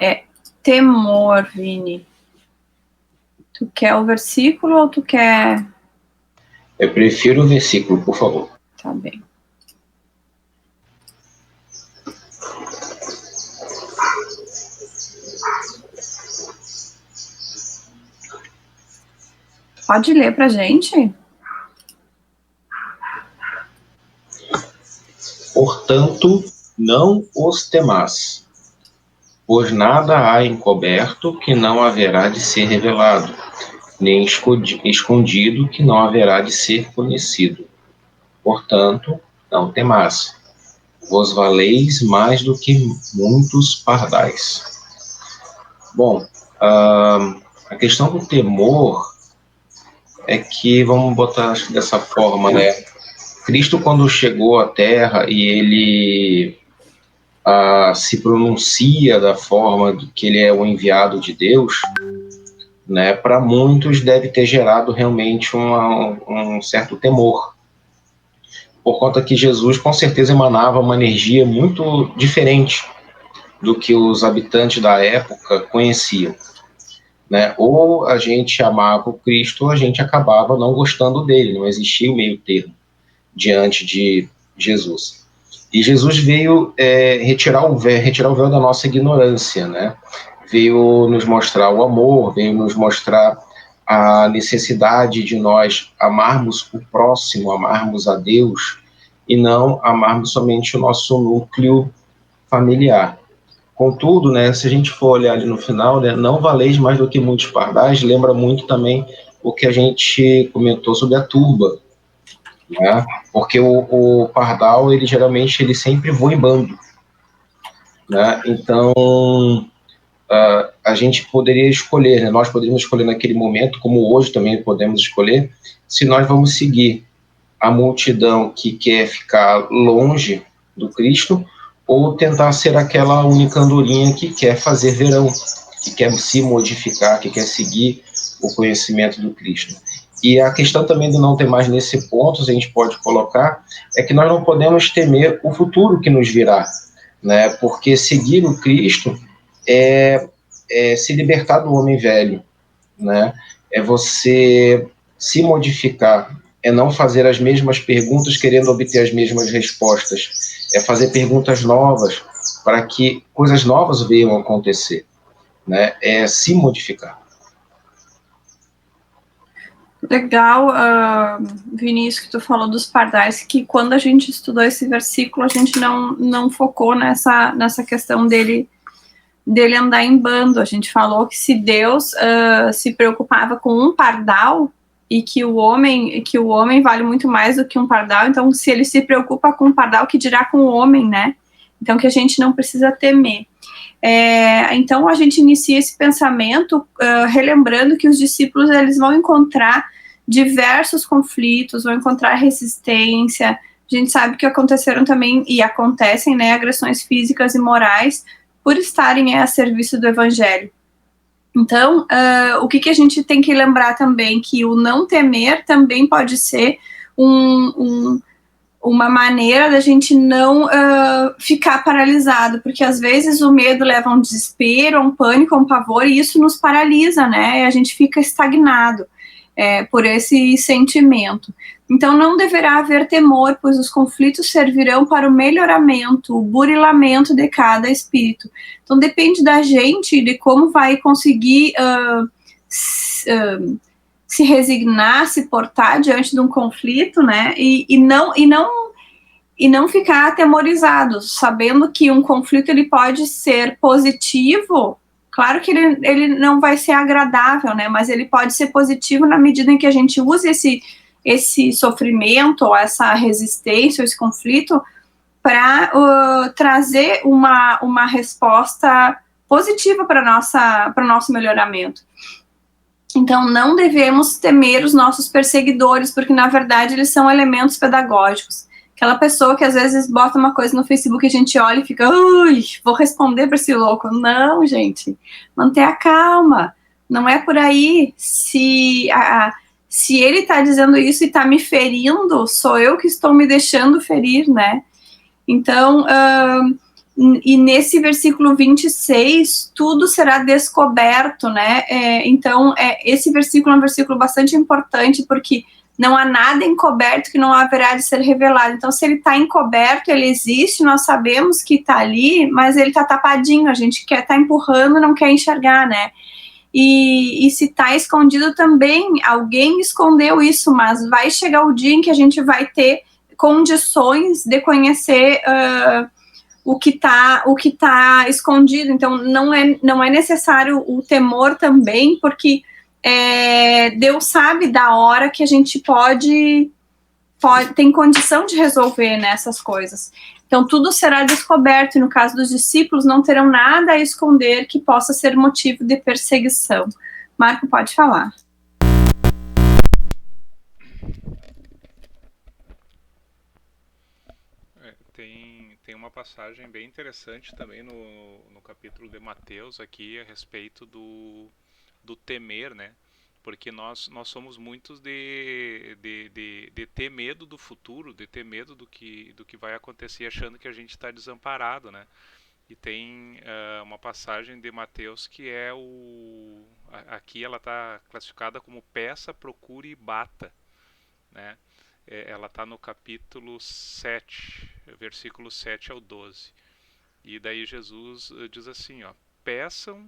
É temor, Vini. Tu quer o versículo ou tu quer... Eu prefiro o versículo, por favor. Tá bem. Pode ler pra gente? Portanto, não os temais, pois nada há encoberto que não haverá de ser revelado, nem escondido que não haverá de ser conhecido. Portanto, não temais, vos valeis mais do que muitos pardais. Bom, a questão do temor é que, vamos botar acho que dessa forma, né? Cristo, quando chegou à Terra e ele se pronuncia da forma que ele é o enviado de Deus, né? Para muitos deve ter gerado realmente um certo temor, por conta que Jesus com certeza emanava uma energia muito diferente do que os habitantes da época conheciam, né? Ou a gente amava o Cristo, ou a gente acabava não gostando dele, não existia o meio termo diante de Jesus. E Jesus veio retirar o véu da nossa ignorância, né? Veio nos mostrar o amor, veio nos mostrar a necessidade de nós amarmos o próximo, amarmos a Deus, e não amarmos somente o nosso núcleo familiar. Contudo, né, se a gente for olhar ali no final, né, não valeis mais do que muitos pardais, lembra muito também o que a gente comentou sobre a turba, né? Porque o pardal, ele geralmente sempre voa em bando, né? Então a gente poderia escolher, né? Nós poderíamos escolher naquele momento, como hoje também podemos escolher, se nós vamos seguir a multidão que quer ficar longe do Cristo, ou tentar ser aquela única andorinha que quer fazer verão, que quer se modificar, que quer seguir o conhecimento do Cristo. E a questão também de não ter mais nesse ponto, a gente pode colocar, é que nós não podemos temer o futuro que nos virá, né? Porque seguir o Cristo é se libertar do homem velho, né? É você se modificar, é não fazer as mesmas perguntas querendo obter as mesmas respostas, é fazer perguntas novas para que coisas novas venham a acontecer, né? É se modificar. Legal, Vinícius, que tu falou dos pardais, que quando a gente estudou esse versículo, a gente não focou nessa questão dele andar em bando. A gente falou que se Deus se preocupava com um pardal, e que o homem vale muito mais do que um pardal, então se ele se preocupa com o pardal, que dirá com o homem, né? Então que a gente não precisa temer. Então a gente inicia esse pensamento relembrando que os discípulos eles vão encontrar diversos conflitos, vão encontrar resistência. A gente sabe que aconteceram também e acontecem, né, agressões físicas e morais por estarem a serviço do evangelho. Então, o que a gente tem que lembrar também, que o não temer também pode ser uma maneira da gente não ficar paralisado, porque às vezes o medo leva a um desespero, a um pânico, a um pavor, e isso nos paralisa, né? E a gente fica estagnado por esse sentimento. Então não deverá haver temor, pois os conflitos servirão para o melhoramento, o burilamento de cada espírito. Então depende da gente, de como vai conseguir se resignar, se portar diante de um conflito, né? E não ficar atemorizado, sabendo que um conflito ele pode ser positivo. Claro que ele não vai ser agradável, né? Mas ele pode ser positivo na medida em que a gente use esse sofrimento, ou essa resistência, ou esse conflito, para trazer uma resposta positiva para o nosso melhoramento. Então, não devemos temer os nossos perseguidores, porque, na verdade, eles são elementos pedagógicos. Aquela pessoa que, às vezes, bota uma coisa no Facebook e a gente olha e fica, ui, vou responder para esse louco. Não, gente, manter a calma. Não é por aí. Se ele está dizendo isso e está me ferindo, sou eu que estou me deixando ferir, né? Então, e nesse versículo 26, tudo será descoberto, né? Então, esse versículo é um versículo bastante importante, porque não há nada encoberto que não haverá de ser revelado. Então, se ele está encoberto, ele existe, nós sabemos que está ali, mas ele está tapadinho, a gente quer estar empurrando, não quer enxergar, né? E se está escondido também, alguém escondeu isso, mas vai chegar o dia em que a gente vai ter condições de conhecer o que tá escondido. Então, não é necessário o temor também, porque Deus sabe da hora que a gente tem condição de resolver nessas coisas. Então, tudo será descoberto, e no caso dos discípulos, não terão nada a esconder que possa ser motivo de perseguição. Marco, pode falar. Tem uma passagem bem interessante também no capítulo de Mateus aqui a respeito do temer, né? Porque nós somos muitos de ter medo do futuro, de ter medo do que vai acontecer, achando que a gente está desamparado, né? E tem uma passagem de Mateus que é aqui ela está classificada como peça, procure e bata, né? Ela está no capítulo 7, versículo 7 ao 12. E daí Jesus diz assim, ó: peçam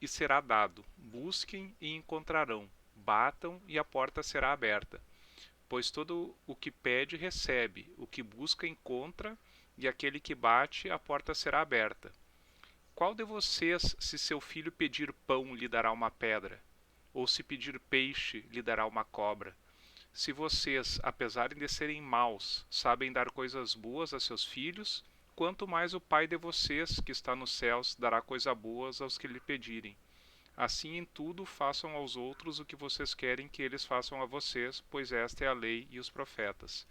e será dado, busquem e encontrarão, batam e a porta será aberta. Pois todo o que pede recebe, o que busca encontra, e aquele que bate, a porta será aberta. Qual de vocês, se seu filho pedir pão, lhe dará uma pedra? Ou se pedir peixe, lhe dará uma cobra? Se vocês, apesar de serem maus, sabem dar coisas boas a seus filhos, quanto mais o Pai de vocês, que está nos céus, dará coisas boas aos que lhe pedirem. Assim, em tudo, façam aos outros o que vocês querem que eles façam a vocês, pois esta é a lei e os profetas.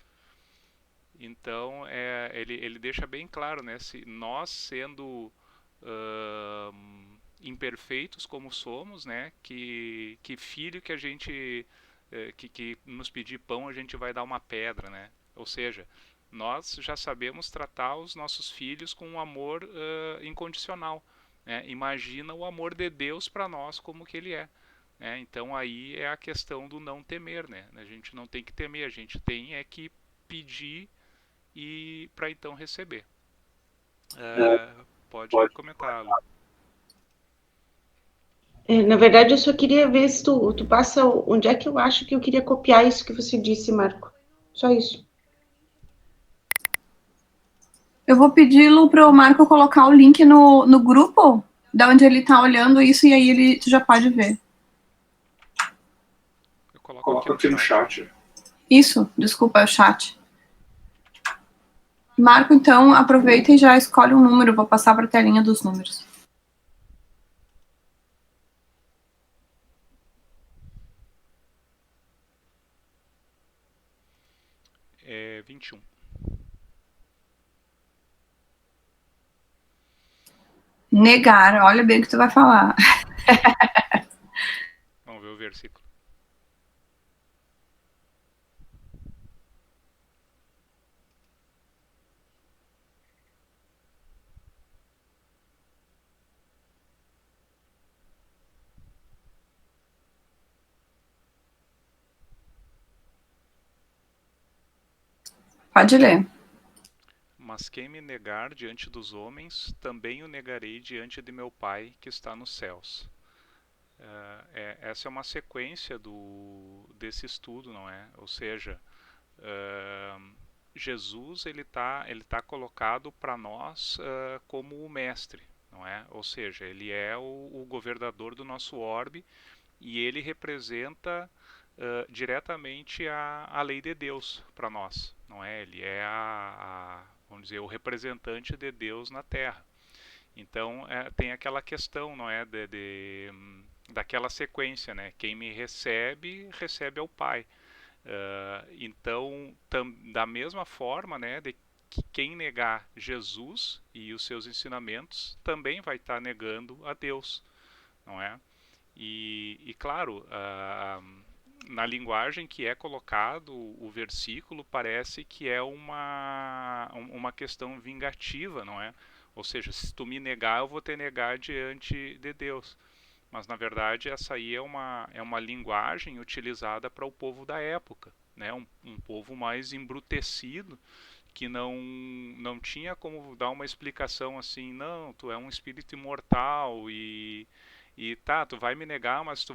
Então, ele deixa bem claro, né? Se nós, sendo imperfeitos como somos, né? Que filho que a gente... que nos pedir pão a gente vai dar uma pedra, né? Ou seja, nós já sabemos tratar os nossos filhos com um amor incondicional, né? Imagina o amor de Deus para nós como que ele é, né? Então aí é a questão do não temer, né? A gente não tem que temer, a gente tem que pedir e para então receber. Pode comentar, Lu. Na verdade, eu só queria ver se tu passa onde é que eu acho que eu queria copiar isso que você disse, Marco. Só isso. Eu vou pedir para o Marco colocar o link no grupo, da onde ele está olhando isso, e aí tu já pode ver. Eu coloco aqui no chat. Isso, desculpa, é o chat. Marco, então, aproveita e já escolhe um número, vou passar para a telinha dos números. É 21. Negar, olha bem o que tu vai falar. Vamos ver o versículo. Pode ler. Mas quem me negar diante dos homens, também o negarei diante de meu Pai que está nos céus. Essa é uma sequência desse estudo, não é? Ou seja, Jesus ele tá colocado para nós como o mestre, não é? Ou seja, ele é o governador do nosso orbe e ele representa diretamente a lei de Deus para nós, não é? Ele é vamos dizer, o representante de Deus na Terra. Então tem aquela questão, não é, daquela sequência, né? Quem me recebe, recebe ao Pai. Então, da mesma forma, né, de que quem negar Jesus e os seus ensinamentos também vai estar negando a Deus, não é? E claro, na linguagem que é colocado o versículo, parece que é uma questão vingativa, não é? Ou seja, se tu me negar, eu vou te negar diante de Deus. Mas, na verdade, essa aí é uma linguagem utilizada para o povo da época, né? Um povo mais embrutecido, que não tinha como dar uma explicação assim, não, tu é um espírito imortal e tá, tu vai me negar, mas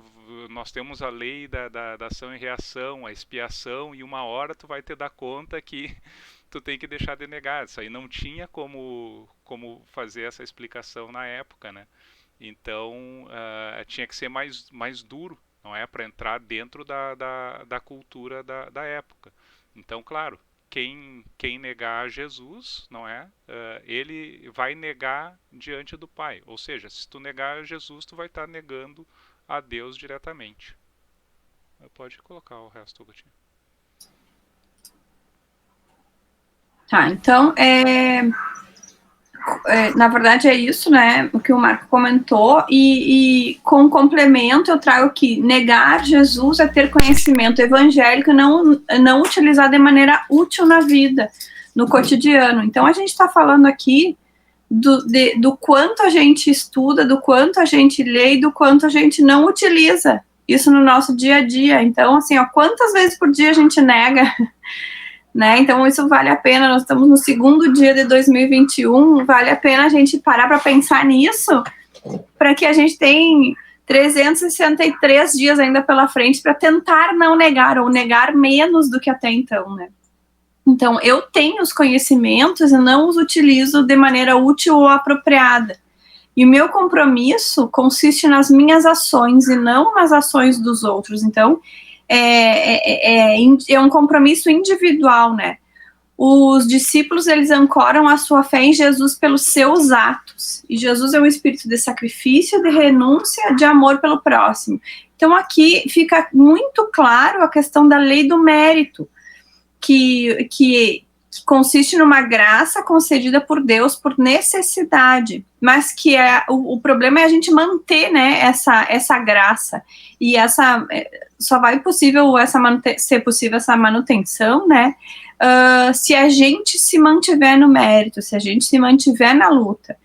nós temos a lei da ação e reação, a expiação, e uma hora tu vai te dar conta que tu tem que deixar de negar. Isso aí não tinha como fazer essa explicação na época, né? Então, tinha que ser mais duro, não é? Para entrar dentro da cultura da época. Então, claro, quem negar Jesus, não é? Ele vai negar diante do Pai. Ou seja, se tu negar Jesus, tu vai estar negando a Deus diretamente. Pode colocar o resto, Agostinho. Tá, então, na verdade é isso, né, o que o Marco comentou, e com complemento eu trago que negar Jesus é ter conhecimento evangélico e não utilizar de maneira útil na vida, no cotidiano. Então a gente está falando aqui do quanto a gente estuda, do quanto a gente lê e do quanto a gente não utiliza isso no nosso dia a dia. Então, assim, quantas vezes por dia a gente nega, né? Então isso vale a pena, nós estamos no segundo dia de 2021, vale a pena a gente parar para pensar nisso, para que a gente tenha 363 dias ainda pela frente para tentar não negar, ou negar menos do que até então, né? Então, eu tenho os conhecimentos e não os utilizo de maneira útil ou apropriada. E o meu compromisso consiste nas minhas ações e não nas ações dos outros. Então, é um compromisso individual, né? Os discípulos, eles ancoram a sua fé em Jesus pelos seus atos. E Jesus é um espírito de sacrifício, de renúncia, de amor pelo próximo. Então, aqui fica muito claro a questão da lei do mérito, que consiste numa graça concedida por Deus por necessidade, mas que o problema é a gente manter, né, essa graça, e só vai ser possível essa manutenção, né, se a gente se mantiver no mérito, se a gente se mantiver na luta,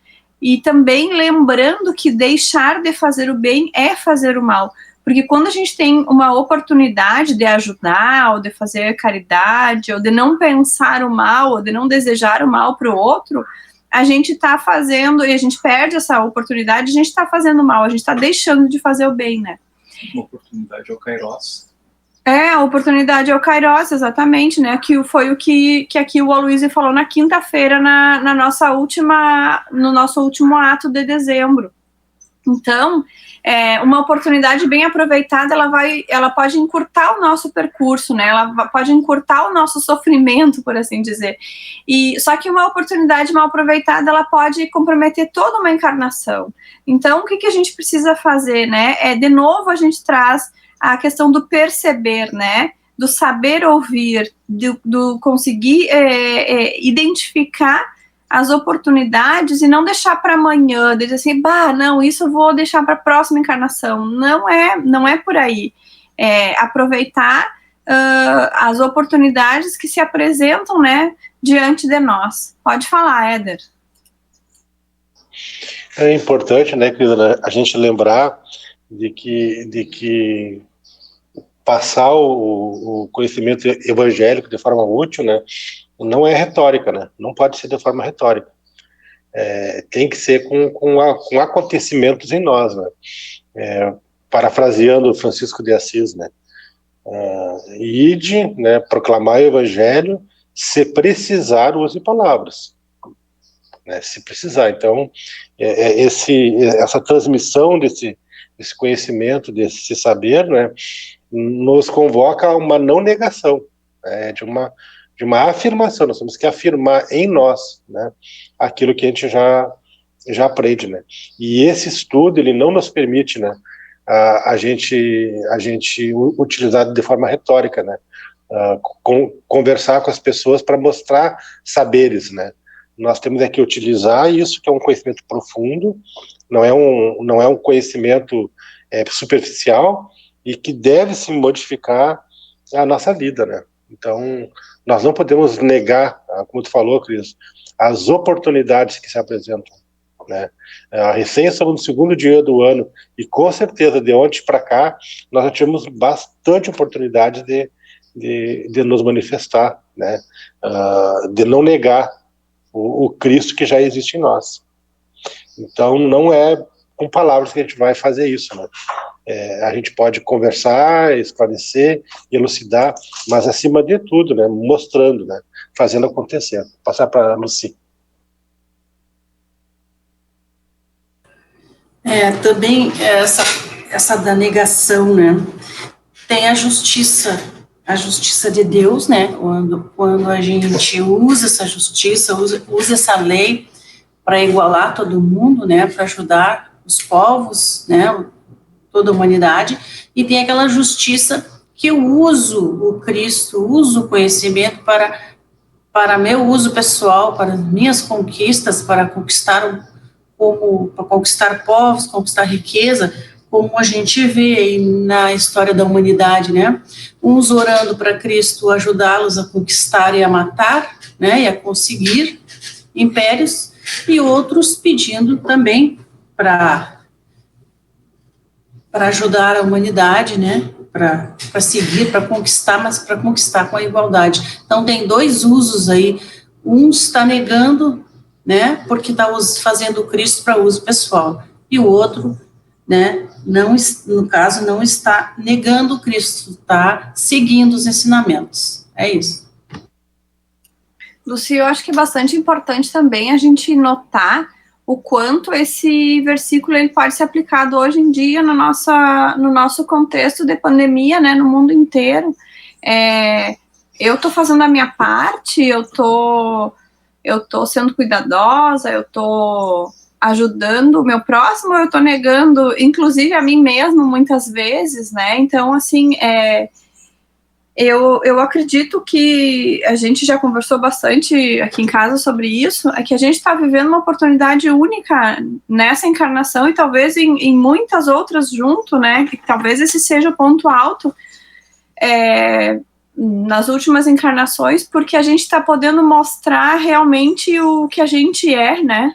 e também lembrando que deixar de fazer o bem é fazer o mal. Porque quando a gente tem uma oportunidade de ajudar, ou de fazer caridade, ou de não pensar o mal, ou de não desejar o mal para o outro, a gente está fazendo, e a gente perde essa oportunidade, a gente está fazendo mal, a gente está deixando de fazer o bem, né? Uma oportunidade é o Kairos. A oportunidade é o Kairos, exatamente, né? Que foi o que aqui o Aloysio falou na quinta-feira, no nosso último ato de dezembro. Então, uma oportunidade bem aproveitada, ela pode encurtar o nosso percurso, né? Ela pode encurtar o nosso sofrimento, por assim dizer. Só que uma oportunidade mal aproveitada, ela pode comprometer toda uma encarnação. Então, o que a gente precisa fazer, né? De novo, a gente traz a questão do perceber, né? Do saber ouvir, do conseguir identificar as oportunidades e não deixar para amanhã, dizer assim, não, isso eu vou deixar para a próxima encarnação. Não é por aí. Aproveitar as oportunidades que se apresentam, né, diante de nós. Pode falar, Éder. É importante, né, querida, a gente lembrar de que passar o conhecimento evangélico de forma útil, né, não é retórica, né? Não pode ser de forma retórica. Tem que ser com acontecimentos em nós, né? Parafraseando Francisco de Assis, né? Ide, né, proclamar o evangelho, se precisar, use palavras. Né? Se precisar. Então, essa transmissão desse conhecimento, desse saber, né, nos convoca a uma não negação, né, de uma afirmação. Nós temos que afirmar em nós, né, aquilo que a gente já aprende, né? E esse estudo, ele não nos permite, né, a gente utilizar de forma retórica, né, conversar com as pessoas para mostrar saberes, né? Nós temos que utilizar isso, que é um conhecimento profundo, não é um conhecimento superficial, e que deve se modificar a nossa vida, né? Então, nós não podemos negar, como tu falou, Cris, as oportunidades que se apresentam, né? Recém estamos no 2º dia do ano, e com certeza, de ontem para cá, nós já tivemos bastante oportunidade de nos manifestar, né? De não negar o Cristo que já existe em nós. Então, não é com palavras que a gente vai fazer isso, né? A gente pode conversar, esclarecer, elucidar, mas acima de tudo, né, mostrando, né, fazendo acontecer. Vou passar para a Lucy. Também essa da negação, né? Tem a justiça de Deus, né? Quando a gente usa essa justiça, usa essa lei para igualar todo mundo, né? Para ajudar os povos, né? Toda a humanidade, e tem aquela justiça que eu uso o Cristo, uso o conhecimento para meu uso pessoal, para minhas conquistas, para conquistar povos, conquistar riqueza, como a gente vê aí na história da humanidade, né? Uns orando para Cristo ajudá-los a conquistar e a matar, né? E a conseguir impérios, e outros pedindo também para ajudar a humanidade, né, para seguir, para conquistar, mas para conquistar com a igualdade. Então, tem dois usos aí, um está negando, né, porque está fazendo o Cristo para uso pessoal, e o outro, né, no caso, não está negando o Cristo, está seguindo os ensinamentos. É isso. Lucy, eu acho que é bastante importante também a gente notar o quanto esse versículo ele pode ser aplicado hoje em dia no nosso contexto de pandemia, né, no mundo inteiro. Eu estou fazendo a minha parte, eu tô sendo cuidadosa, eu estou ajudando o meu próximo, eu estou negando, inclusive a mim mesmo, muitas vezes, né? Então, assim, eu acredito que a gente já conversou bastante aqui em casa sobre isso, é que a gente está vivendo uma oportunidade única nessa encarnação e talvez em muitas outras junto, né, que talvez esse seja o ponto alto nas últimas encarnações, porque a gente está podendo mostrar realmente o que a gente é, né,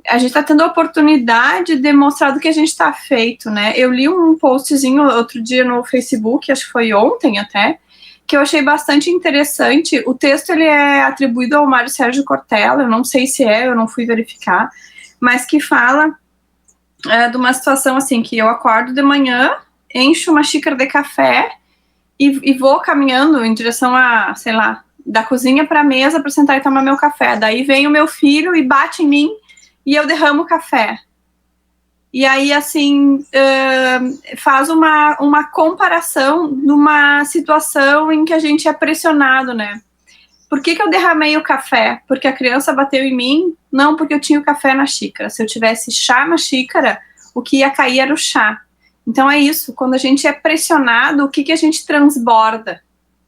a gente está tendo a oportunidade de mostrar do que a gente está feito, né? Eu li um postzinho outro dia no Facebook, acho que foi ontem até, que eu achei bastante interessante. O texto ele é atribuído ao Mário Sérgio Cortella, eu não sei se eu não fui verificar, mas que fala de uma situação assim, que eu acordo de manhã, encho uma xícara de café e vou caminhando em direção a, sei lá, da cozinha para a mesa para sentar e tomar meu café. Daí vem o meu filho e bate em mim e eu derramo o café. E aí, assim, faz uma comparação numa situação em que a gente é pressionado, né? Por que eu derramei o café? Porque a criança bateu em mim? Não, porque eu tinha o café na xícara. Se eu tivesse chá na xícara, o que ia cair era o chá. Então é isso, quando a gente é pressionado, o que a gente transborda,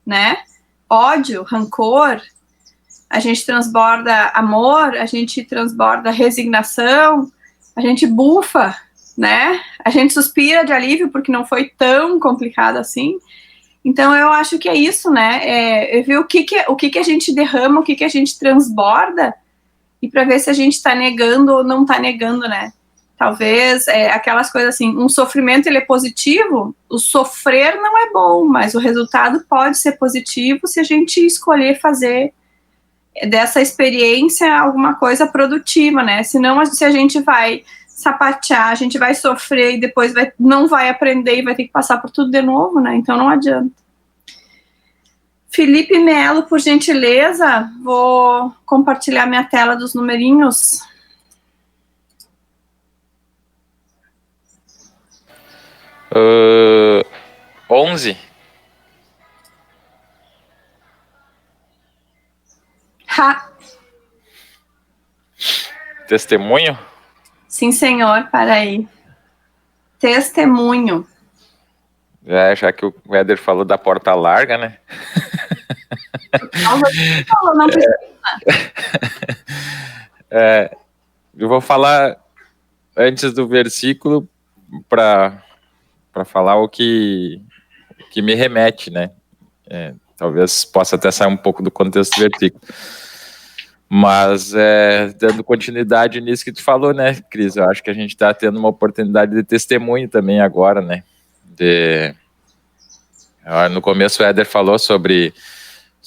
né? Ódio, rancor, a gente transborda amor, a gente transborda resignação, a gente bufa, né? A gente suspira de alívio porque não foi tão complicado assim. Então eu acho que é isso, né? Ver o que a gente derrama, o que a gente transborda, e para ver se a gente está negando ou não está negando, né? Talvez aquelas coisas assim, um sofrimento ele é positivo, o sofrer não é bom, mas o resultado pode ser positivo se a gente escolher fazer dessa experiência alguma coisa produtiva, né? Senão, se a gente vai sapatear, a gente vai sofrer e depois não vai aprender e vai ter que passar por tudo de novo, né? Então não adianta. Felipe Melo, por gentileza, vou compartilhar minha tela dos numerinhos. 11. Testemunho? Sim, senhor, para aí. Testemunho. Já que o Éder falou da porta larga, né? Não precisa. Eu vou falar antes do versículo para falar o que me remete, né? Talvez possa até sair um pouco do contexto do versículo. Mas, dando continuidade nisso que tu falou, né, Cris? Eu acho que a gente está tendo uma oportunidade de testemunho também agora, né? No começo o Éder falou sobre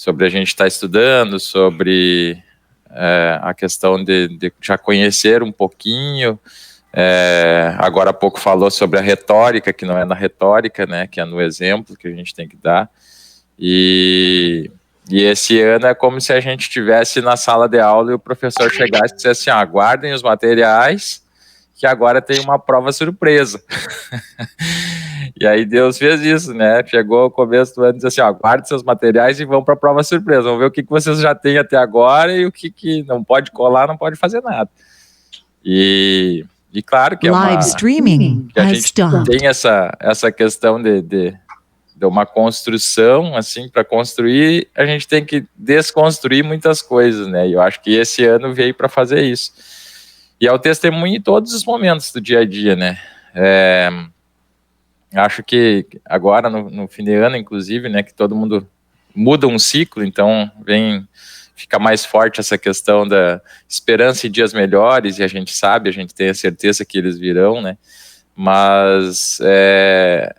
a gente estar estudando, sobre a questão de já conhecer um pouquinho. Agora há pouco falou sobre a retórica, que não é na retórica, né? Que é no exemplo que a gente tem que dar. E esse ano é como se a gente estivesse na sala de aula e o professor chegasse e dissesse assim, aguardem os materiais, que agora tem uma prova surpresa. E aí Deus fez isso, né? Chegou ao começo do ano e disse assim, aguardem seus materiais e vão para a prova surpresa. Vamos ver o que vocês já têm até agora e o que não pode colar, não pode fazer nada. E claro que Live streaming que a has gente stopped. tem essa questão de uma construção, assim, para construir, a gente tem que desconstruir muitas coisas, né? E eu acho que esse ano veio para fazer isso. E é o testemunho em todos os momentos do dia a dia, né? Acho que agora, no fim de ano, inclusive, né, que todo mundo muda um ciclo, então fica mais forte essa questão da esperança em dias melhores, e a gente tem a certeza que eles virão, né? Mas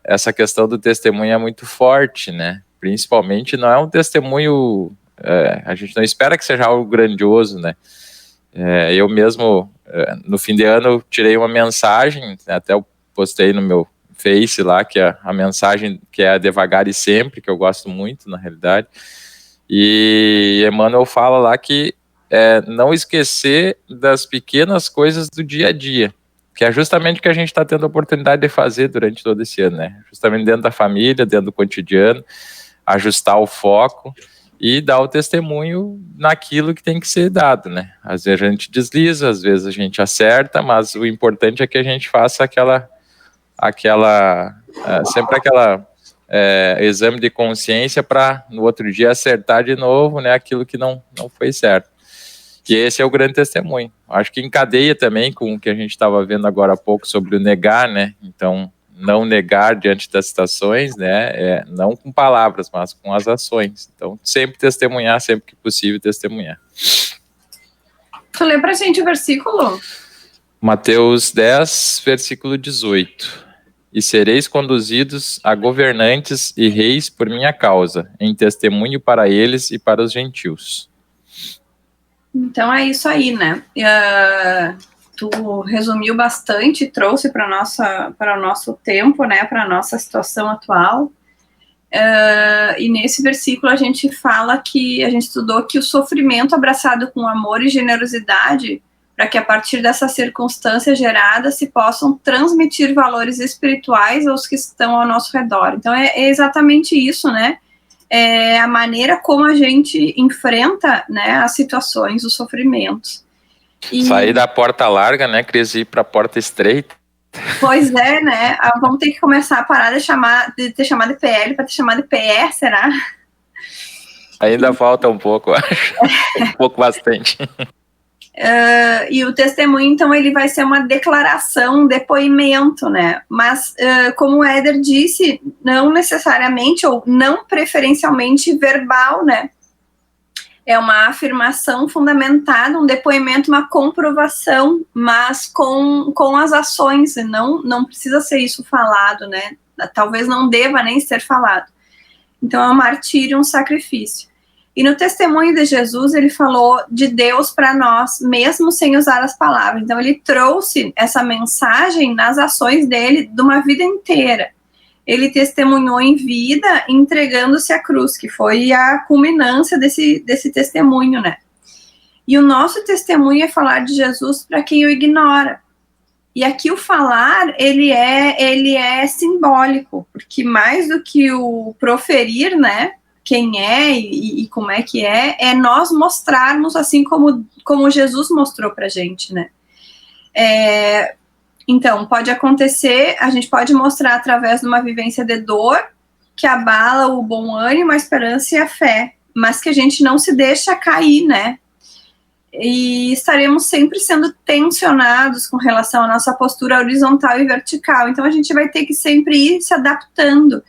essa questão do testemunho é muito forte, né? Principalmente não é um testemunho, a gente não espera que seja algo grandioso, né? Eu mesmo, no fim de ano, tirei uma mensagem, até eu postei no meu Face lá, que é a mensagem que é devagar e sempre, que eu gosto muito, na realidade. E Emmanuel fala lá que não esquecer das pequenas coisas do dia a dia, que é justamente o que a gente está tendo a oportunidade de fazer durante todo esse ano, né? Justamente dentro da família, dentro do cotidiano, ajustar o foco e dar o testemunho naquilo que tem que ser dado, né? Às vezes a gente desliza, às vezes a gente acerta, mas o importante é que a gente faça sempre aquela exame de consciência para no outro dia acertar de novo, né? Aquilo que não foi certo. E esse é o grande testemunho. Acho que encadeia também com o que a gente estava vendo agora há pouco sobre o negar, né? Então, não negar diante das situações, né? Não com palavras, mas com as ações. Então, sempre testemunhar, sempre que possível testemunhar. Tu lê pra gente o versículo? Mateus 10, versículo 18. E sereis conduzidos a governantes e reis por minha causa, em testemunho para eles e para os gentios. Então é isso aí, né? Tu resumiu bastante, trouxe para o nosso tempo, né? Para a nossa situação atual. E nesse versículo a gente fala que a gente estudou que o sofrimento abraçado com amor e generosidade, para que a partir dessas circunstâncias geradas se possam transmitir valores espirituais aos que estão ao nosso redor. Então é exatamente isso, né? A maneira como a gente enfrenta, né, as situações, os sofrimentos. Sair da porta larga, né, Cris, ir para a porta estreita. Pois é, né? Vamos ter que começar a parar de ter chamado de PL para ter chamado de PR, será? Ainda falta um pouco, acho. Um pouco bastante. E o testemunho, então, ele vai ser uma declaração, um depoimento, né? Mas, como o Éder disse, não necessariamente ou não preferencialmente verbal, né? É uma afirmação fundamentada, um depoimento, uma comprovação, mas com as ações, não precisa ser isso falado, né? Talvez não deva nem ser falado. Então, é um martírio, um sacrifício. E no testemunho de Jesus, ele falou de Deus para nós, mesmo sem usar as palavras. Então, ele trouxe essa mensagem nas ações dele de uma vida inteira. Ele testemunhou em vida, entregando-se à cruz, que foi a culminância desse testemunho, né? E o nosso testemunho é falar de Jesus para quem o ignora. E aqui o falar, ele é simbólico, porque mais do que o proferir, né, quem é e como é que é nós mostrarmos assim como Jesus mostrou pra gente, né. Então, pode acontecer, a gente pode mostrar através de uma vivência de dor, que abala o bom ânimo, a esperança e a fé, mas que a gente não se deixa cair, né, e estaremos sempre sendo tensionados com relação à nossa postura horizontal e vertical, então a gente vai ter que sempre ir se adaptando.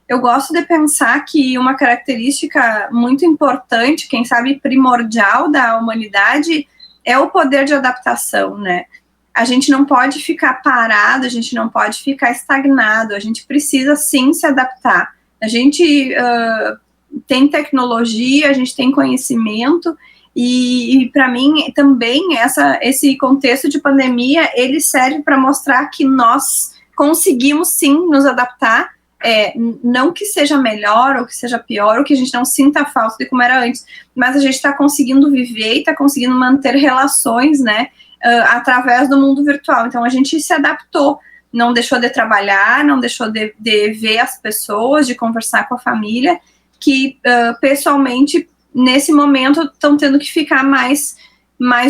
Eu gosto de pensar que uma característica muito importante, quem sabe primordial da humanidade, é o poder de adaptação, né? A gente não pode ficar parado, a gente não pode ficar estagnado, a gente precisa sim se adaptar. A gente tem tecnologia, a gente tem conhecimento, e para mim também esse contexto de pandemia, ele serve para mostrar que nós conseguimos sim nos adaptar, não que seja melhor ou que seja pior, ou que a gente não sinta falta de como era antes, mas a gente está conseguindo viver e está conseguindo manter relações, né, através do mundo virtual. Então a gente se adaptou, não deixou de trabalhar, não deixou de ver as pessoas, de conversar com a família, que pessoalmente nesse momento estão tendo que ficar mais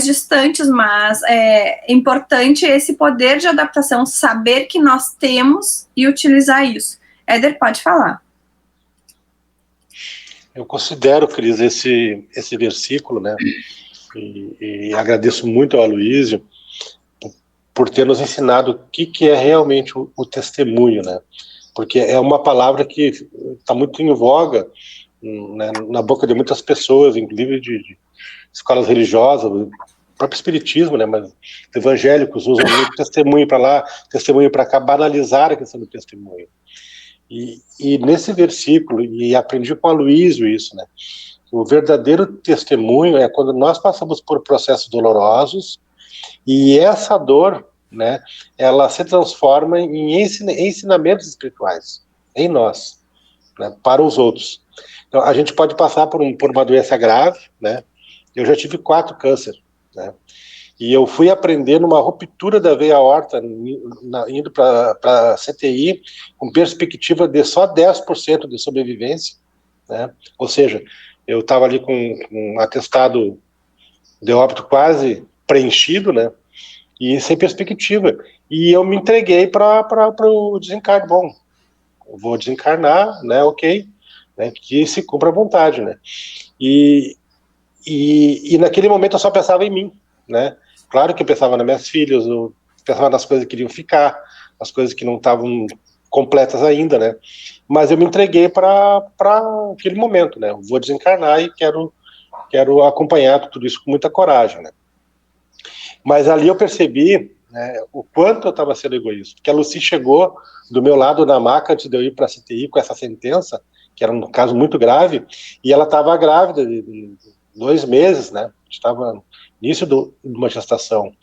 distantes, mas é importante esse poder de adaptação, saber que nós temos e utilizar isso. Éder, pode falar. Eu considero, Cris, esse versículo, né, e agradeço muito ao Aloysio por ter nos ensinado o que é realmente o testemunho, né, porque é uma palavra que está muito em voga, né, na boca de muitas pessoas, inclusive de escolas religiosas, o próprio espiritismo, né, mas evangélicos usam muito testemunho para lá, testemunho para cá, banalizar a questão do testemunho. E nesse versículo, e aprendi com a Aloysio isso, né, o verdadeiro testemunho é quando nós passamos por processos dolorosos e essa dor, né, ela se transforma em ensinamentos espirituais em nós, né, para os outros. Então, a gente pode passar por uma doença grave, né, eu já tive 4 cânceres, né, e eu fui aprender numa ruptura da veia aorta, indo para CTI, com perspectiva de só 10% de sobrevivência, né? Ou seja, eu estava ali com um atestado de óbito quase preenchido, né? E sem perspectiva. E eu me entreguei para o desencarne. Bom, eu vou desencarnar, né? Ok, né? Que se cumpra a vontade, né? E naquele momento eu só pensava em mim, né? Claro que eu pensava nas minhas filhas, eu pensava nas coisas que iriam ficar, as coisas que não estavam completas ainda, né? Mas eu me entreguei para aquele momento, né? Eu vou desencarnar e quero acompanhar tudo isso com muita coragem, né? Mas ali eu percebi, né, o quanto eu estava sendo egoísta, porque a Lucy chegou do meu lado na maca antes de eu ir para a CTI com essa sentença, que era um caso muito grave, e ela estava grávida de 2 meses, né? Estava no início de uma gestação.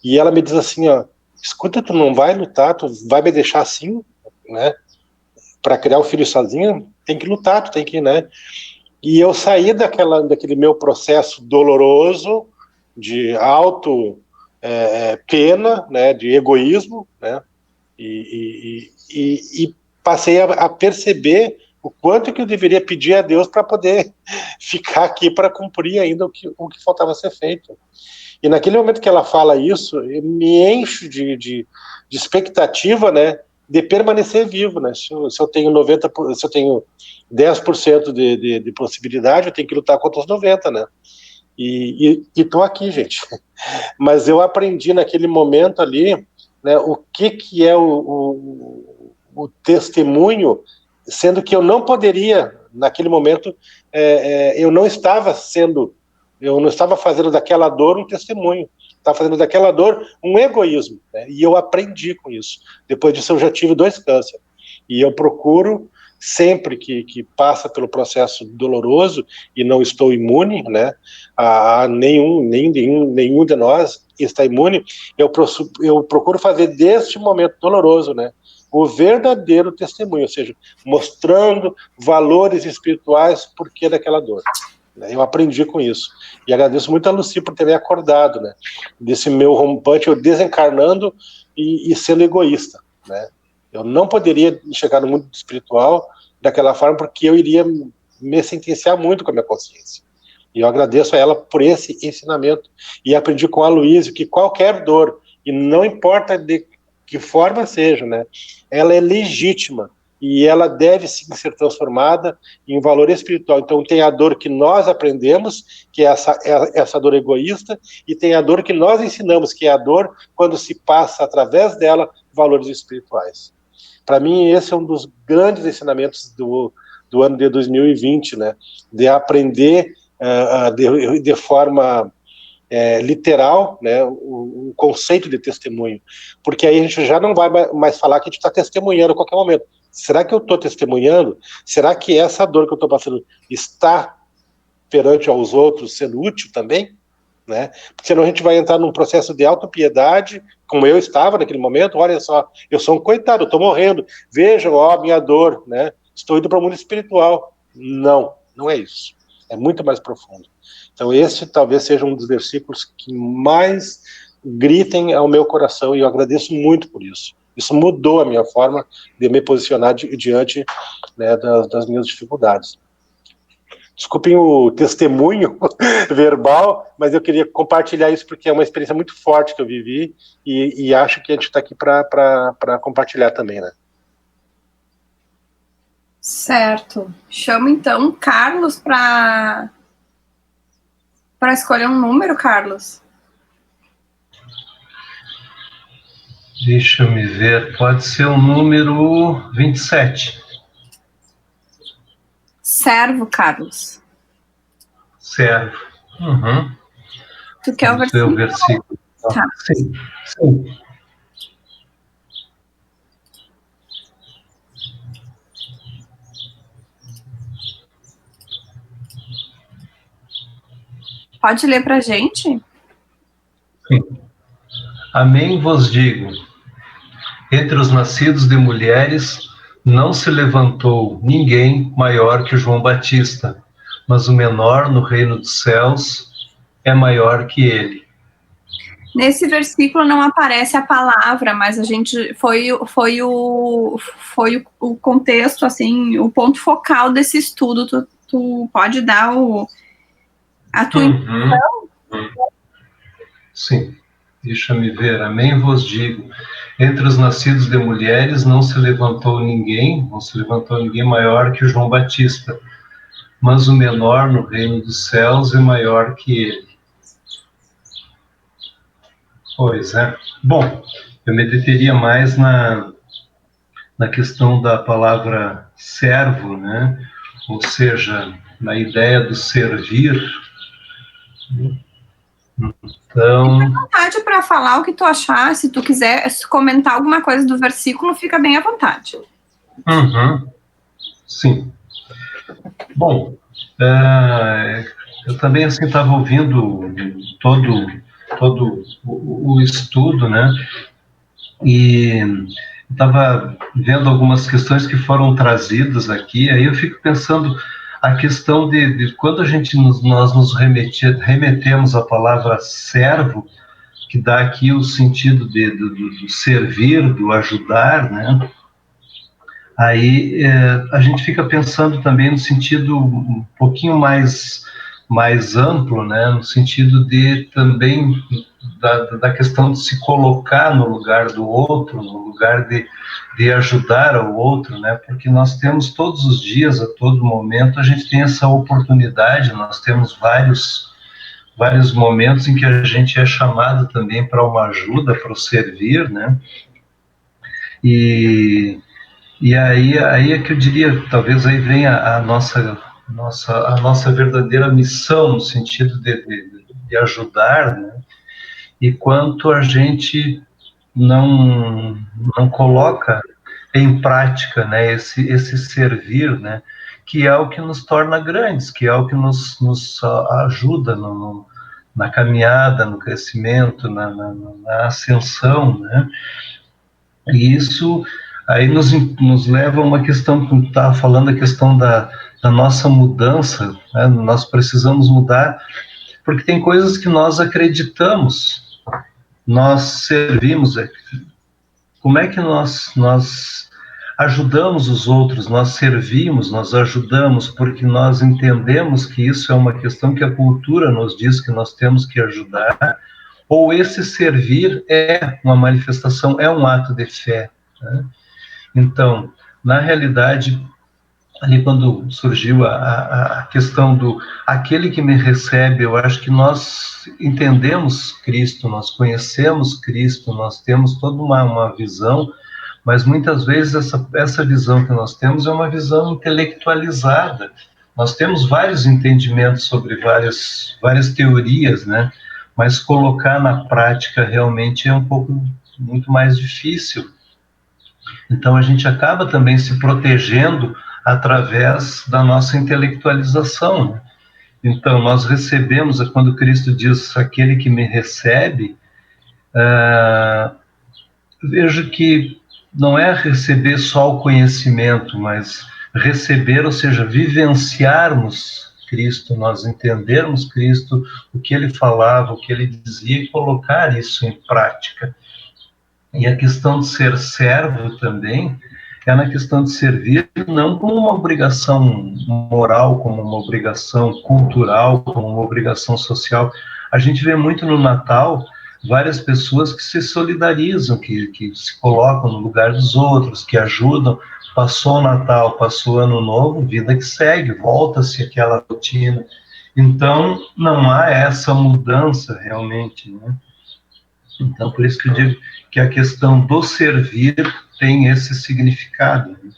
E ela me diz assim, ó, escuta, tu não vai lutar, tu vai me deixar assim, né? Para criar o filho sozinha, tem que lutar, tu tem que, né? E eu saí daquele meu processo doloroso de pena, né? De egoísmo, né? E passei a perceber o quanto que eu deveria pedir a Deus para poder ficar aqui para cumprir ainda o que faltava ser feito. E naquele momento que ela fala isso, eu me encho de expectativa, né, de permanecer vivo, né? Se eu tenho 90%, se eu tenho 10% de possibilidade, eu tenho que lutar contra os 90%, né? E tô aqui, gente. Mas eu aprendi naquele momento ali, né, o que é o testemunho, sendo que eu não poderia, naquele momento, eu não estava fazendo daquela dor um testemunho, estava fazendo daquela dor um egoísmo, né? E eu aprendi com isso. Depois disso eu já tive 2 cânceres, e eu procuro, sempre que passa pelo processo doloroso, e não estou imune, né, a nenhum de nós está imune, eu procuro fazer deste momento doloroso, né, o verdadeiro testemunho, ou seja, mostrando valores espirituais por que daquela dor. Eu aprendi com isso. E agradeço muito a Lucy por ter me acordado, né, desse meu rompante, eu desencarnando e sendo egoísta, né? Eu não poderia chegar no mundo espiritual daquela forma, porque eu iria me sentenciar muito com a minha consciência. E eu agradeço a ela por esse ensinamento. E aprendi com a Luísa que qualquer dor, e não importa de que forma seja, né, ela é legítima e ela deve sim ser transformada em valor espiritual. Então tem a dor que nós aprendemos, que é essa dor egoísta, e tem a dor que nós ensinamos, que é a dor quando se passa através dela valores espirituais. Para mim esse é um dos grandes ensinamentos do ano de 2020, né, de aprender de forma literal, né, o conceito de testemunho, porque aí a gente já não vai mais falar que a gente está testemunhando a qualquer momento. Será que eu estou testemunhando? Será que essa dor que eu estou passando está perante aos outros sendo útil também? Né? Porque senão a gente vai entrar num processo de autopiedade, como eu estava naquele momento. Olha só, eu sou um coitado, eu estou morrendo, vejam, ó, minha dor, né? Estou indo para o mundo espiritual. Não, não é isso. É muito mais profundo. Então esse talvez seja um dos versículos que mais gritem ao meu coração, e eu agradeço muito por isso. Isso mudou a minha forma de me posicionar diante, né, das minhas dificuldades. Desculpem o testemunho verbal, mas eu queria compartilhar isso porque é uma experiência muito forte que eu vivi, e acho que a gente está aqui para compartilhar também, né? Certo. Chamo então o Carlos para escolher um número, Carlos. Deixa eu me ver, pode ser o número 27. Servo, Carlos. Servo. Uhum. Tu quer o versículo? Tá. Sim, sim. Pode ler pra gente? Sim. Amém vos digo, entre os nascidos de mulheres não se levantou ninguém maior que João Batista, mas o menor no reino dos céus é maior que ele. Nesse versículo não aparece a palavra, mas a gente foi o contexto, assim, o ponto focal desse estudo. Tu pode dar a tua impressão? Sim. Deixa me ver, amém vos digo, entre os nascidos de mulheres não se levantou ninguém maior que João Batista, mas o menor no reino dos céus é maior que ele. Pois é. Bom, eu me deteria mais na questão da palavra servo, né? Ou seja, na ideia do servir. Então, fica à vontade para falar o que tu achar. Se tu quiser comentar alguma coisa do versículo, fica bem à vontade. Uhum. Sim. Bom, eu também assim estava ouvindo todo o estudo, né? E estava vendo algumas questões que foram trazidas aqui. Aí eu fico pensando a questão de quando nós nos remetemos à palavra servo, que dá aqui o sentido do servir, do ajudar, né? Aí a gente fica pensando também no sentido um pouquinho mais amplo, né? No sentido de também da questão de se colocar no lugar do outro, no lugar de ajudar ao outro, né? Porque nós temos todos os dias, a todo momento, a gente tem essa oportunidade, nós temos vários momentos em que a gente é chamado também para uma ajuda, para o servir, né? E aí é que eu diria, talvez aí venha a nossa verdadeira missão, no sentido de ajudar, né? E quanto a gente não coloca em prática, né, esse servir, né, que é o que nos torna grandes, que é o que nos ajuda na caminhada, no crescimento, na ascensão, né? E isso aí nos leva a uma questão, como estava falando, a questão da nossa mudança, né? Nós precisamos mudar, porque tem coisas que nós acreditamos, nós servimos, como é que nós ajudamos os outros, nós servimos, nós ajudamos, porque nós entendemos que isso é uma questão que a cultura nos diz que nós temos que ajudar, ou esse servir é uma manifestação, é um ato de fé, né? Então, na realidade, ali quando surgiu a questão do aquele que me recebe, eu acho que nós entendemos Cristo, nós conhecemos Cristo, nós temos toda uma visão, mas muitas vezes essa visão que nós temos é uma visão intelectualizada. Nós temos vários entendimentos sobre várias teorias, né? Mas colocar na prática realmente é muito mais difícil. Então a gente acaba também se protegendo através da nossa intelectualização, né? Então nós recebemos, quando Cristo diz, aquele que me recebe, vejo que não é receber só o conhecimento, mas receber, ou seja, vivenciarmos Cristo, nós entendermos Cristo, o que ele falava, o que ele dizia, e colocar isso em prática. E a questão de ser servo também é na questão de servir, não como uma obrigação moral, como uma obrigação cultural, como uma obrigação social. A gente vê muito no Natal várias pessoas que se solidarizam, que se colocam no lugar dos outros, que ajudam. Passou o Natal, passou o Ano Novo, vida que segue, volta-se aquela rotina. Então, não há essa mudança realmente, né? Então, por isso que eu digo que a questão do servir tem esse significado, né?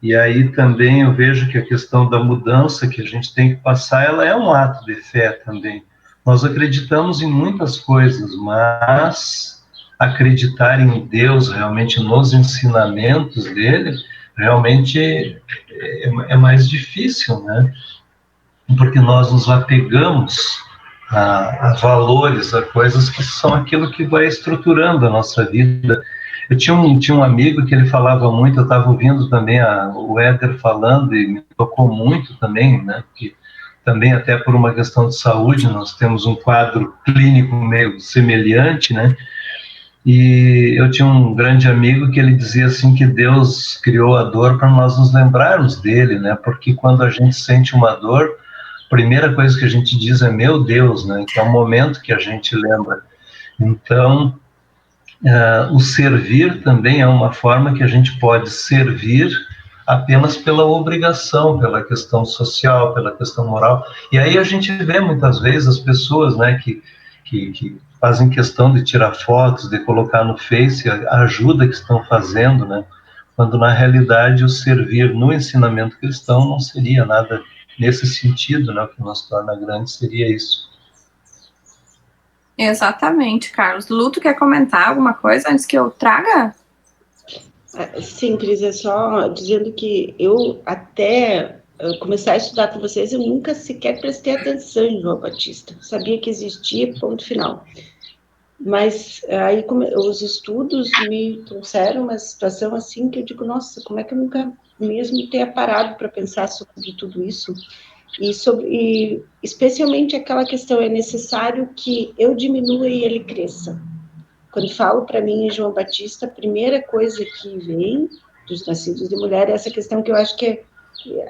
E aí também eu vejo que a questão da mudança que a gente tem que passar, ela é um ato de fé também. Nós acreditamos em muitas coisas, mas acreditar em Deus, realmente nos ensinamentos dele, realmente é mais difícil, né? Porque nós nos apegamos a valores, a coisas que são aquilo que vai estruturando a nossa vida. Eu tinha um amigo que ele falava muito, eu estava ouvindo também o Éder falando, e me tocou muito também, né? Porque também até por uma questão de saúde, nós temos um quadro clínico meio semelhante, né? E eu tinha um grande amigo que ele dizia assim que Deus criou a dor para nós nos lembrarmos dele, né? Porque quando a gente sente uma dor, a primeira coisa que a gente diz é meu Deus, né? Que é o momento que a gente lembra. Então, o servir também é uma forma que a gente pode servir apenas pela obrigação, pela questão social, pela questão moral. E aí a gente vê muitas vezes as pessoas, né, que fazem questão de tirar fotos, de colocar no Face a ajuda que estão fazendo, né, quando na realidade o servir no ensinamento cristão não seria nada nesse sentido, né, o que nos torna grande seria isso. Exatamente, Carlos. Luto, quer comentar alguma coisa antes que eu traga? Sim, Cris, é só dizendo que eu até começar a estudar com vocês, eu nunca sequer prestei atenção em João Batista. Sabia que existia, ponto final. Mas aí os estudos me trouxeram uma situação assim que eu digo, nossa, como é que eu nunca mesmo tenha parado para pensar sobre tudo isso? E especialmente aquela questão, é necessário que eu diminua e ele cresça. Quando falo para mim em João Batista, a primeira coisa que vem dos nascidos de mulher é essa questão que eu acho que é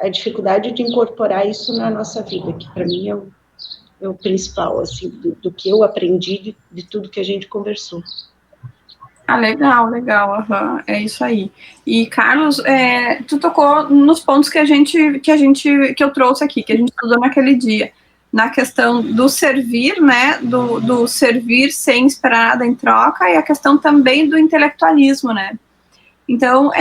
a dificuldade de incorporar isso na nossa vida, que para mim é o principal, assim, do que eu aprendi de tudo que a gente conversou. Ah, legal, uhum, é isso aí. E, Carlos, tu tocou nos pontos que eu trouxe aqui, que a gente estudou naquele dia, na questão do servir, né, do servir sem esperar nada em troca, e a questão também do intelectualismo, né. Então,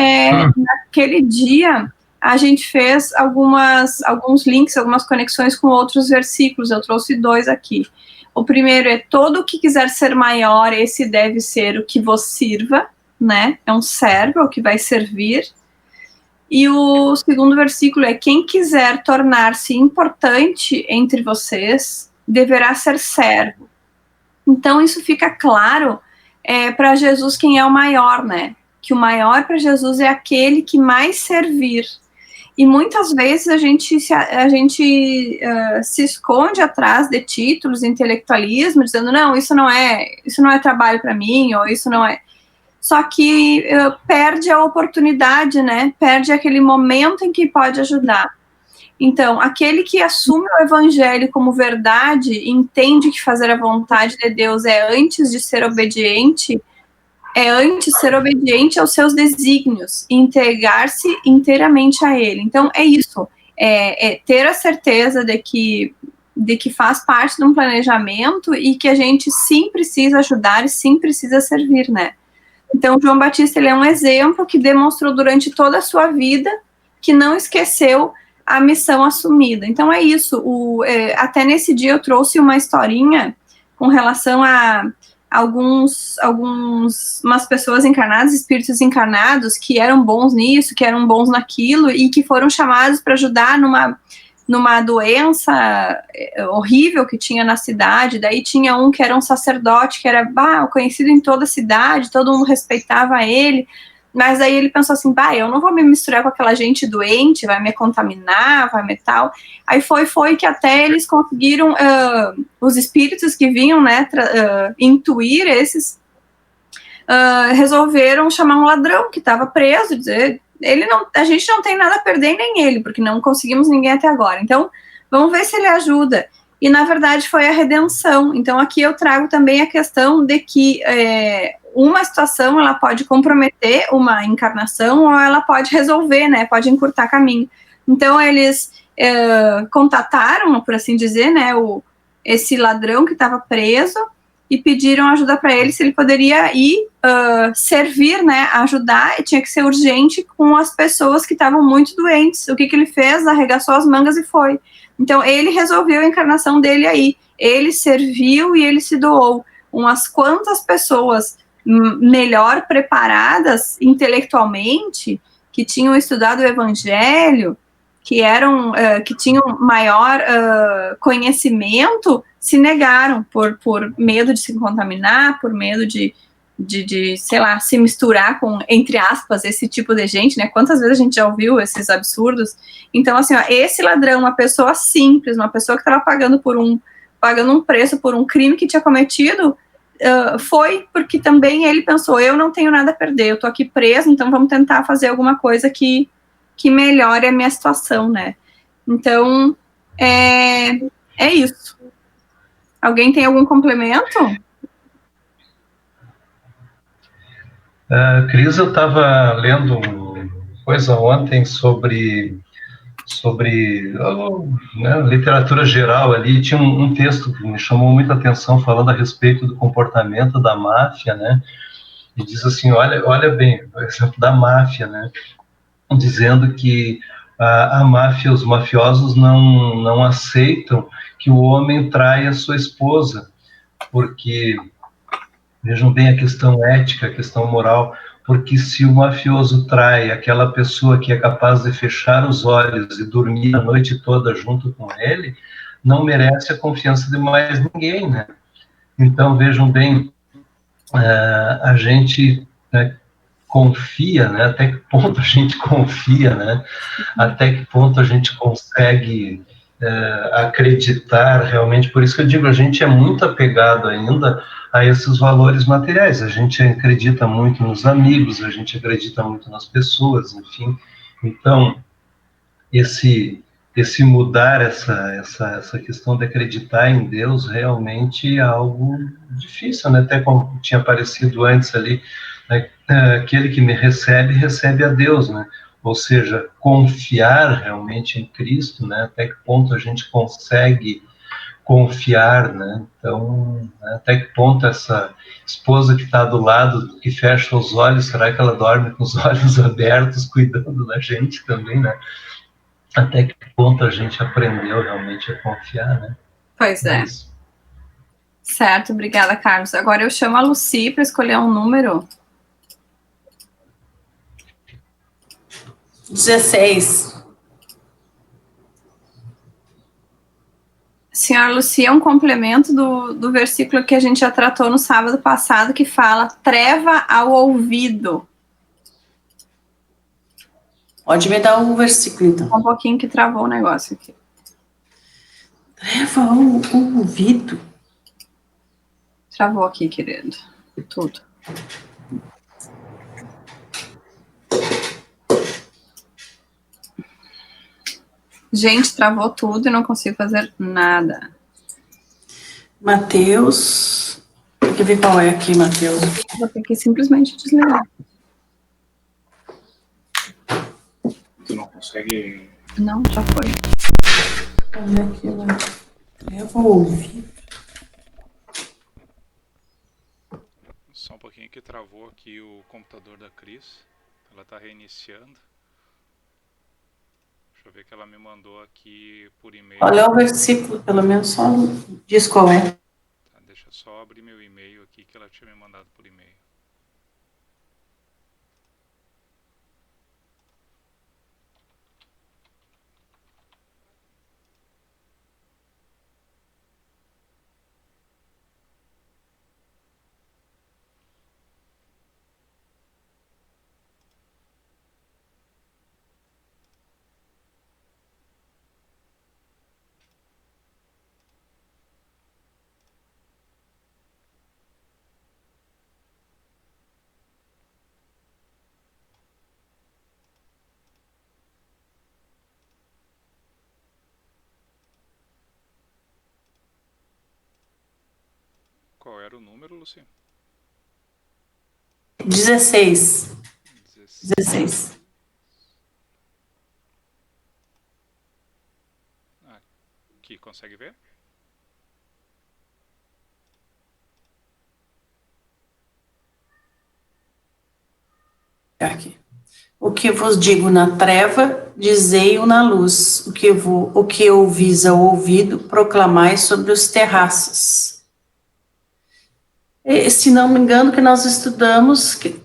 naquele dia, a gente fez alguns links, algumas conexões com outros versículos, eu trouxe 2 aqui. O primeiro é, todo o que quiser ser maior, esse deve ser o que vos sirva, né, é um servo, o que vai servir. E o segundo versículo é, quem quiser tornar-se importante entre vocês, deverá ser servo. Então, isso fica claro para Jesus quem é o maior, né, que o maior para Jesus é aquele que mais servir. E muitas vezes a gente se esconde atrás de títulos, intelectualismo, dizendo, não, isso não é trabalho para mim, ou isso não é... só que perde a oportunidade, né? Perde aquele momento em que pode ajudar. Então, aquele que assume o evangelho como verdade, entende que fazer a vontade de Deus é antes de ser obediente, aos seus desígnios, entregar-se inteiramente a ele. Então, é isso, ter a certeza de que faz parte de um planejamento e que a gente sim precisa ajudar e sim precisa servir, né? Então, João Batista, ele é um exemplo que demonstrou durante toda a sua vida que não esqueceu a missão assumida. Então, é isso. Até nesse dia eu trouxe uma historinha com relação a umas pessoas encarnadas, espíritos encarnados, que eram bons nisso, que eram bons naquilo, e que foram chamados para ajudar numa doença horrível que tinha na cidade. Daí tinha um que era um sacerdote, que era conhecido em toda a cidade, todo mundo respeitava ele, mas aí ele pensou assim, eu não vou me misturar com aquela gente doente, vai me contaminar, vai me tal. Aí foi que até eles conseguiram, os espíritos que vinham, né, intuir esses, resolveram chamar um ladrão que estava preso, dizer, a gente não tem nada a perder, nem ele, porque não conseguimos ninguém até agora, então vamos ver se ele ajuda. E na verdade foi a redenção. Então aqui eu trago também a questão de que uma situação ela pode comprometer uma encarnação ou ela pode resolver, né, pode encurtar caminho. Então eles contataram, por assim dizer, né, esse ladrão que estava preso e pediram ajuda para ele, se ele poderia ir servir, né, ajudar, e tinha que ser urgente com as pessoas que estavam muito doentes. O que ele fez? Arregaçou as mangas e foi. Então, ele resolveu a encarnação dele aí. Ele serviu e ele se doou. Umas quantas pessoas melhor preparadas intelectualmente, que tinham estudado o evangelho, que tinham maior conhecimento, se negaram por medo de se contaminar, por medo de, sei lá, se misturar com, entre aspas, esse tipo de gente, né? Quantas vezes a gente já ouviu esses absurdos? Então, assim, esse ladrão, uma pessoa simples, uma pessoa que estava pagando um preço por um crime que tinha cometido, foi porque também ele pensou, eu não tenho nada a perder, eu tô aqui preso, então vamos tentar fazer alguma coisa que melhore a minha situação, né? Então, é isso. Alguém tem algum complemento? Cris, eu estava lendo coisa ontem sobre né, literatura geral ali, tinha um texto que me chamou muita atenção falando a respeito do comportamento da máfia, né, e diz assim, olha bem, por exemplo, da máfia, né, dizendo que a máfia, os mafiosos não aceitam que o homem traia sua esposa, porque, vejam bem a questão ética, a questão moral, porque se o mafioso trai aquela pessoa que é capaz de fechar os olhos e dormir a noite toda junto com ele, não merece a confiança de mais ninguém, né? Então, vejam bem, a gente confia, né? Até que ponto a gente confia, né? Até que ponto a gente consegue acreditar realmente. Por isso que eu digo, a gente é muito apegado ainda a esses valores materiais. A gente acredita muito nos amigos, a gente acredita muito nas pessoas, enfim. Então, esse mudar essa questão de acreditar em Deus realmente é algo difícil, né? Até como tinha aparecido antes ali, né? Aquele que me recebe a Deus, né? Ou seja, confiar realmente em Cristo, né? Até que ponto a gente consegue confiar, né? Então, até que ponto essa esposa que está do lado, que fecha os olhos, será que ela dorme com os olhos abertos, cuidando da gente também, né? Até que ponto a gente aprendeu realmente a confiar, né? Pois é. Certo, obrigada, Carlos. Agora eu chamo a Lucy para escolher um número. 16. Senhora Lucia, um complemento do versículo que a gente já tratou no sábado passado, que fala treva ao ouvido. Pode me dar um versículo, então. Um pouquinho que travou o negócio aqui. Treva ao ouvido. Travou aqui, querido. Tudo. Gente, travou tudo e não consigo fazer nada. Mateus. Tem que ver qual é aqui, Mateus. Vou ter que simplesmente desligar. Tu não consegue... Não, já foi. Olha aqui, eu vou ouvir. Só um pouquinho que travou aqui o computador da Cris. Ela está reiniciando. Deixa eu ver que ela me mandou aqui por e-mail. Olha o versículo, pelo menos só diz qual é. Tá, deixa eu só abrir meu e-mail aqui que ela tinha me mandado por e-mail. Qual era o número, Luci? 16. 16. Aqui, consegue ver? Aqui. O que vos digo na treva, dizei-o na luz. O que ouvis ao ouvido, proclamai sobre os terraços. E, se não me engano, que nós estudamos que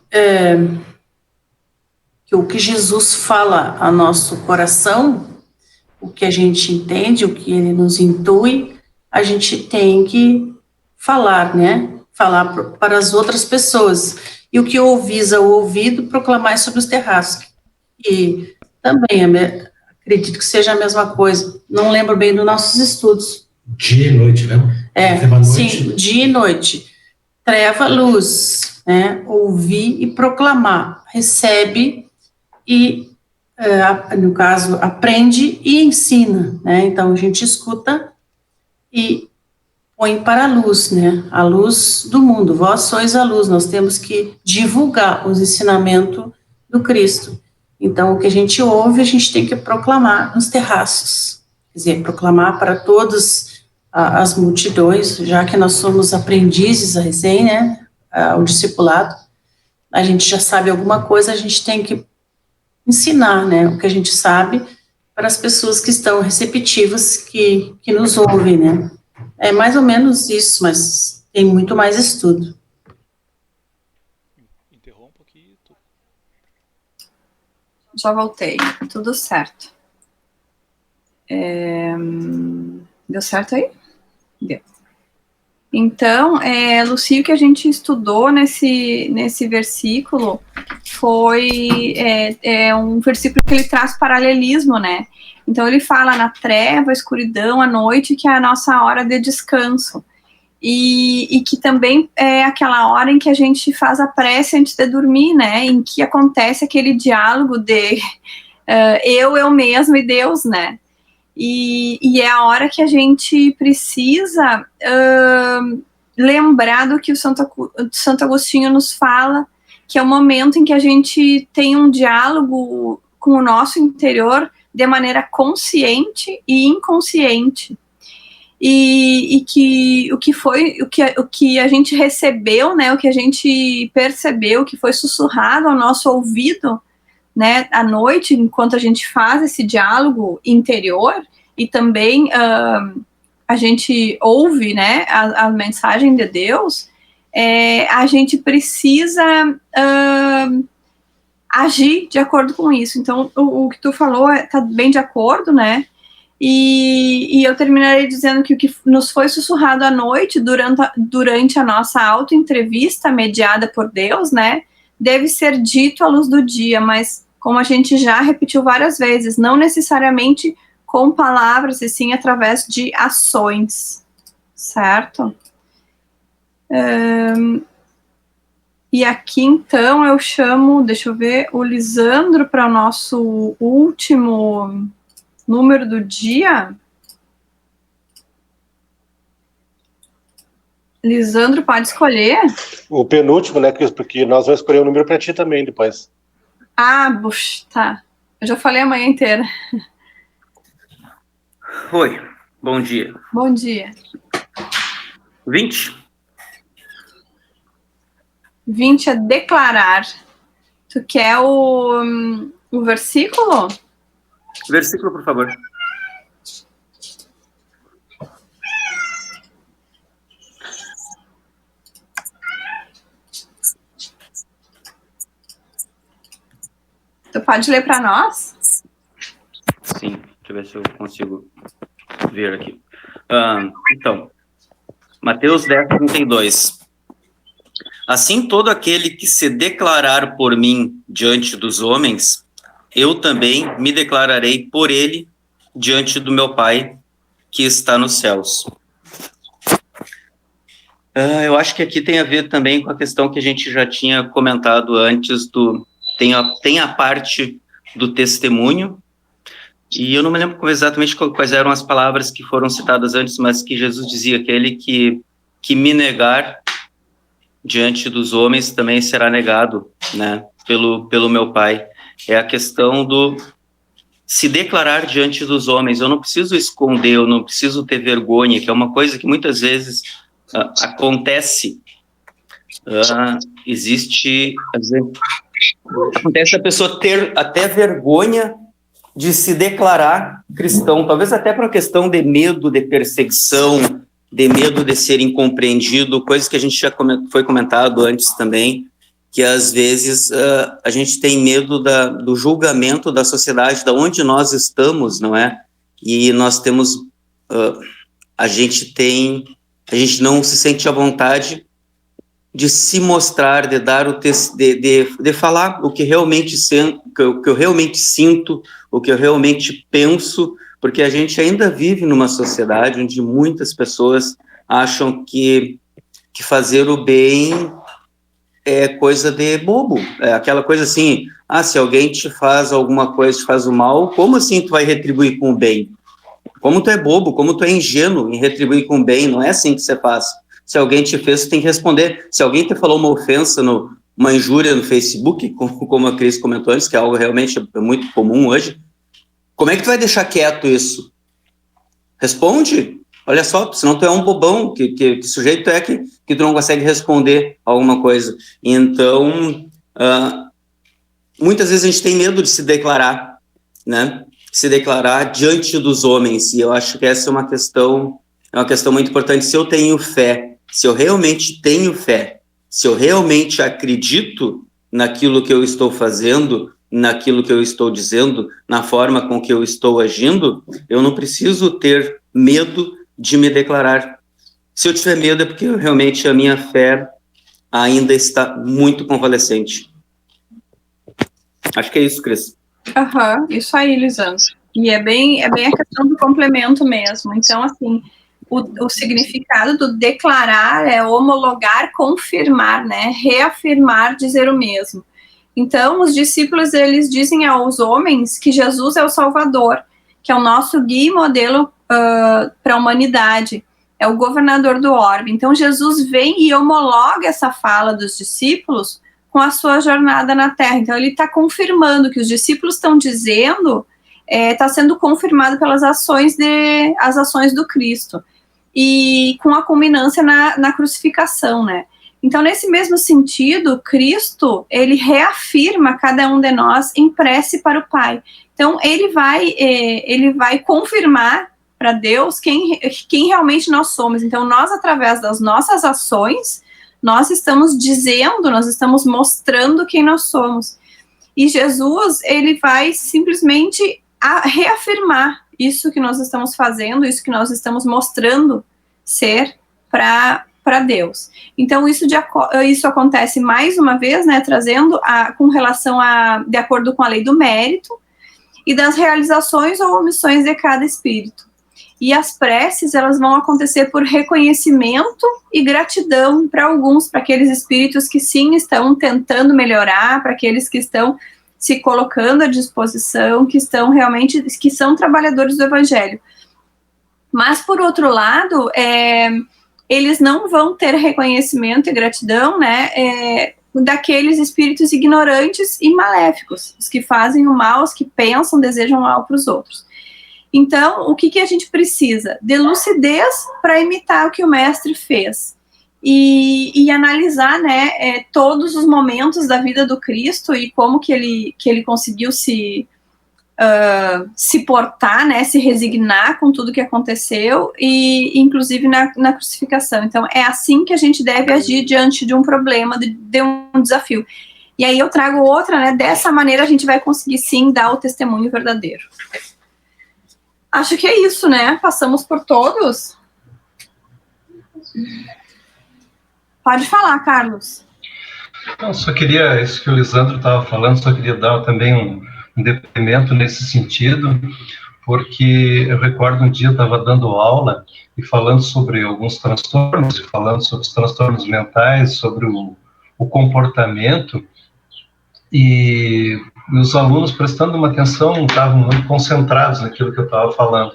o que Jesus fala a nosso coração, o que a gente entende, o que ele nos intui, a gente tem que falar, né? Falar para as outras pessoas. E o que ouvis ao ouvido, proclamar sobre os terraços. E também, acredito que seja a mesma coisa. Não lembro bem dos nossos estudos. Dia e noite, né? Sim, dia e noite. Treva, luz, né? Ouvir e proclamar. Recebe e, no caso, aprende e ensina, né? Então, a gente escuta e põe para a luz, né? A luz do mundo. Vós sois a luz. Nós temos que divulgar os ensinamentos do Cristo. Então, o que a gente ouve, a gente tem que proclamar nos terraços. Quer dizer, proclamar para todos as multidões, já que nós somos aprendizes, né? O discipulado. A gente já sabe alguma coisa, a gente tem que ensinar, né? O que a gente sabe para as pessoas que estão receptivas, que nos ouvem, né? É mais ou menos isso, mas tem muito mais estudo. Interrompa aqui. Já voltei, tudo certo. Deu certo aí? Deu. Então, Luci, o que a gente estudou nesse versículo foi um versículo que ele traz paralelismo, né? Então, ele fala na treva, a escuridão, a noite, que é a nossa hora de descanso. E que também é aquela hora em que a gente faz a prece antes de dormir, né? Em que acontece aquele diálogo de eu mesmo e Deus, né? E é a hora que a gente precisa lembrar do que o Santo Agostinho nos fala, que é o momento em que a gente tem um diálogo com o nosso interior de maneira consciente e inconsciente. E que o que a gente recebeu, né, o que a gente percebeu, o que foi sussurrado ao nosso ouvido, né, à noite, enquanto a gente faz esse diálogo interior, e também a gente ouve, né, a mensagem de Deus, a gente precisa agir de acordo com isso. Então, o que tu falou está bem de acordo, né, e eu terminarei dizendo que o que nos foi sussurrado à noite, durante a nossa autoentrevista mediada por Deus, né, deve ser dito à luz do dia, mas como a gente já repetiu várias vezes, não necessariamente com palavras, e sim através de ações, certo? E aqui, então, eu chamo, deixa eu ver, o Lisandro para o nosso último número do dia. Lisandro, pode escolher? O penúltimo, né? Porque nós vamos escolher um número para ti também depois. Ah, buxa, tá. Eu já falei a manhã inteira. Oi, bom dia. Bom dia. 20? 20 é declarar. Tu quer o versículo? Versículo, por favor. Tu pode ler para nós? Sim, deixa eu ver se eu consigo ver aqui. Então, Mateus 10, 32. Assim, todo aquele que se declarar por mim diante dos homens, eu também me declararei por ele diante do meu Pai que está nos céus. Eu acho que aqui tem a ver também com a questão que a gente já tinha comentado antes, tem a parte do testemunho, e eu não me lembro exatamente quais eram as palavras que foram citadas antes, mas que Jesus dizia, aquele que me negar diante dos homens também será negado, né, pelo meu Pai. É a questão do se declarar diante dos homens. Eu não preciso esconder, eu não preciso ter vergonha, que é uma coisa que muitas vezes acontece. Acontece a pessoa ter até vergonha de se declarar cristão, talvez até por uma questão de medo de perseguição, de medo de ser incompreendido, coisas que a gente já foi comentado antes também, que às vezes a gente tem medo do julgamento da sociedade, da onde nós estamos, não é? E nós temos, a gente não se sente à vontade de se mostrar, de dar de falar o que realmente o que eu realmente sinto, o que eu realmente penso, porque a gente ainda vive numa sociedade onde muitas pessoas acham que fazer o bem é coisa de bobo, é aquela coisa assim, se alguém te faz alguma coisa, te faz o mal, como assim tu vai retribuir com o bem? Como tu é bobo, como tu é ingênuo em retribuir com o bem, não é assim que você faz. Se alguém te fez, você tem que responder. Se alguém te falou uma ofensa, uma injúria no Facebook, como a Cris comentou antes, que é algo realmente muito comum hoje, como é que tu vai deixar quieto isso? Responde. Olha só, senão tu é um bobão, que sujeito é que tu não consegue responder alguma coisa. Então, muitas vezes a gente tem medo de se declarar, né? Se declarar diante dos homens, e eu acho que essa é uma questão muito importante. Se eu tenho fé, se eu realmente tenho fé, se eu realmente acredito naquilo que eu estou fazendo, naquilo que eu estou dizendo, na forma com que eu estou agindo, eu não preciso ter medo de me declarar. Se eu tiver medo é porque realmente a minha fé ainda está muito convalescente. Acho que é isso, Cris. Isso aí, Lisandro. E é bem a questão do complemento mesmo. Então, assim, o significado do declarar é homologar, confirmar, né? Reafirmar, dizer o mesmo. Então, os discípulos, eles dizem aos homens que Jesus é o Salvador, que é o nosso guia e modelo para a humanidade, é o governador do orbe. Então, Jesus vem e homologa essa fala dos discípulos com a sua jornada na Terra. Então, ele está confirmando que os discípulos estão dizendo, está sendo confirmado pelas ações do Cristo, e com a culminância na crucificação, né? Então, nesse mesmo sentido, Cristo, ele reafirma cada um de nós em prece para o Pai. Então, ele vai confirmar para Deus quem realmente nós somos. Então, nós, através das nossas ações, nós estamos dizendo, nós estamos mostrando quem nós somos. E Jesus, ele vai simplesmente reafirmar isso que nós estamos fazendo, isso que nós estamos mostrando ser para Deus. Então, isso acontece mais uma vez, né, trazendo com relação de acordo com a lei do mérito e das realizações ou omissões de cada espírito. E as preces, elas vão acontecer por reconhecimento e gratidão para aqueles espíritos que sim estão tentando melhorar, para aqueles que estão se colocando à disposição, que são trabalhadores do Evangelho. Mas, por outro lado, eles não vão ter reconhecimento e gratidão, né, daqueles espíritos ignorantes e maléficos, os que fazem o mal, os que pensam, desejam mal para os outros. Então, o que a gente precisa? De lucidez para imitar o que o mestre fez. E analisar, né, todos os momentos da vida do Cristo e como que ele conseguiu se portar, né, se resignar com tudo que aconteceu, e inclusive na crucificação. Então, é assim que a gente deve agir diante de um problema, de um desafio. E aí eu trago outra, né, dessa maneira a gente vai conseguir sim dar o testemunho verdadeiro. Acho que é isso, né? Passamos por todos. Pode falar, Carlos. Não, só queria, isso que o Lisandro estava falando, só queria dar também um depoimento nesse sentido, porque eu recordo um dia eu estava dando aula e falando sobre alguns transtornos, falando sobre os transtornos mentais, sobre o comportamento, e os alunos prestando uma atenção, estavam muito concentrados naquilo que eu estava falando.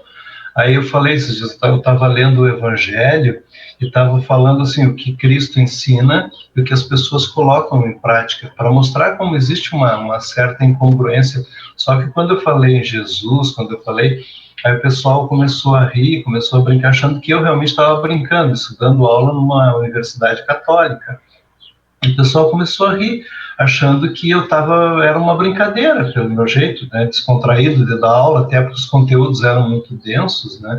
Aí eu falei esses dias, eu estava lendo o Evangelho e estava falando assim, o que Cristo ensina e o que as pessoas colocam em prática, para mostrar como existe uma certa incongruência. Só que quando eu falei em Jesus, aí o pessoal começou a rir, começou a brincar, achando que eu realmente estava brincando, dando aula numa universidade católica. E o pessoal começou a rir, achando que era uma brincadeira, pelo meu jeito, né, descontraído de dar aula, até porque os conteúdos eram muito densos, né.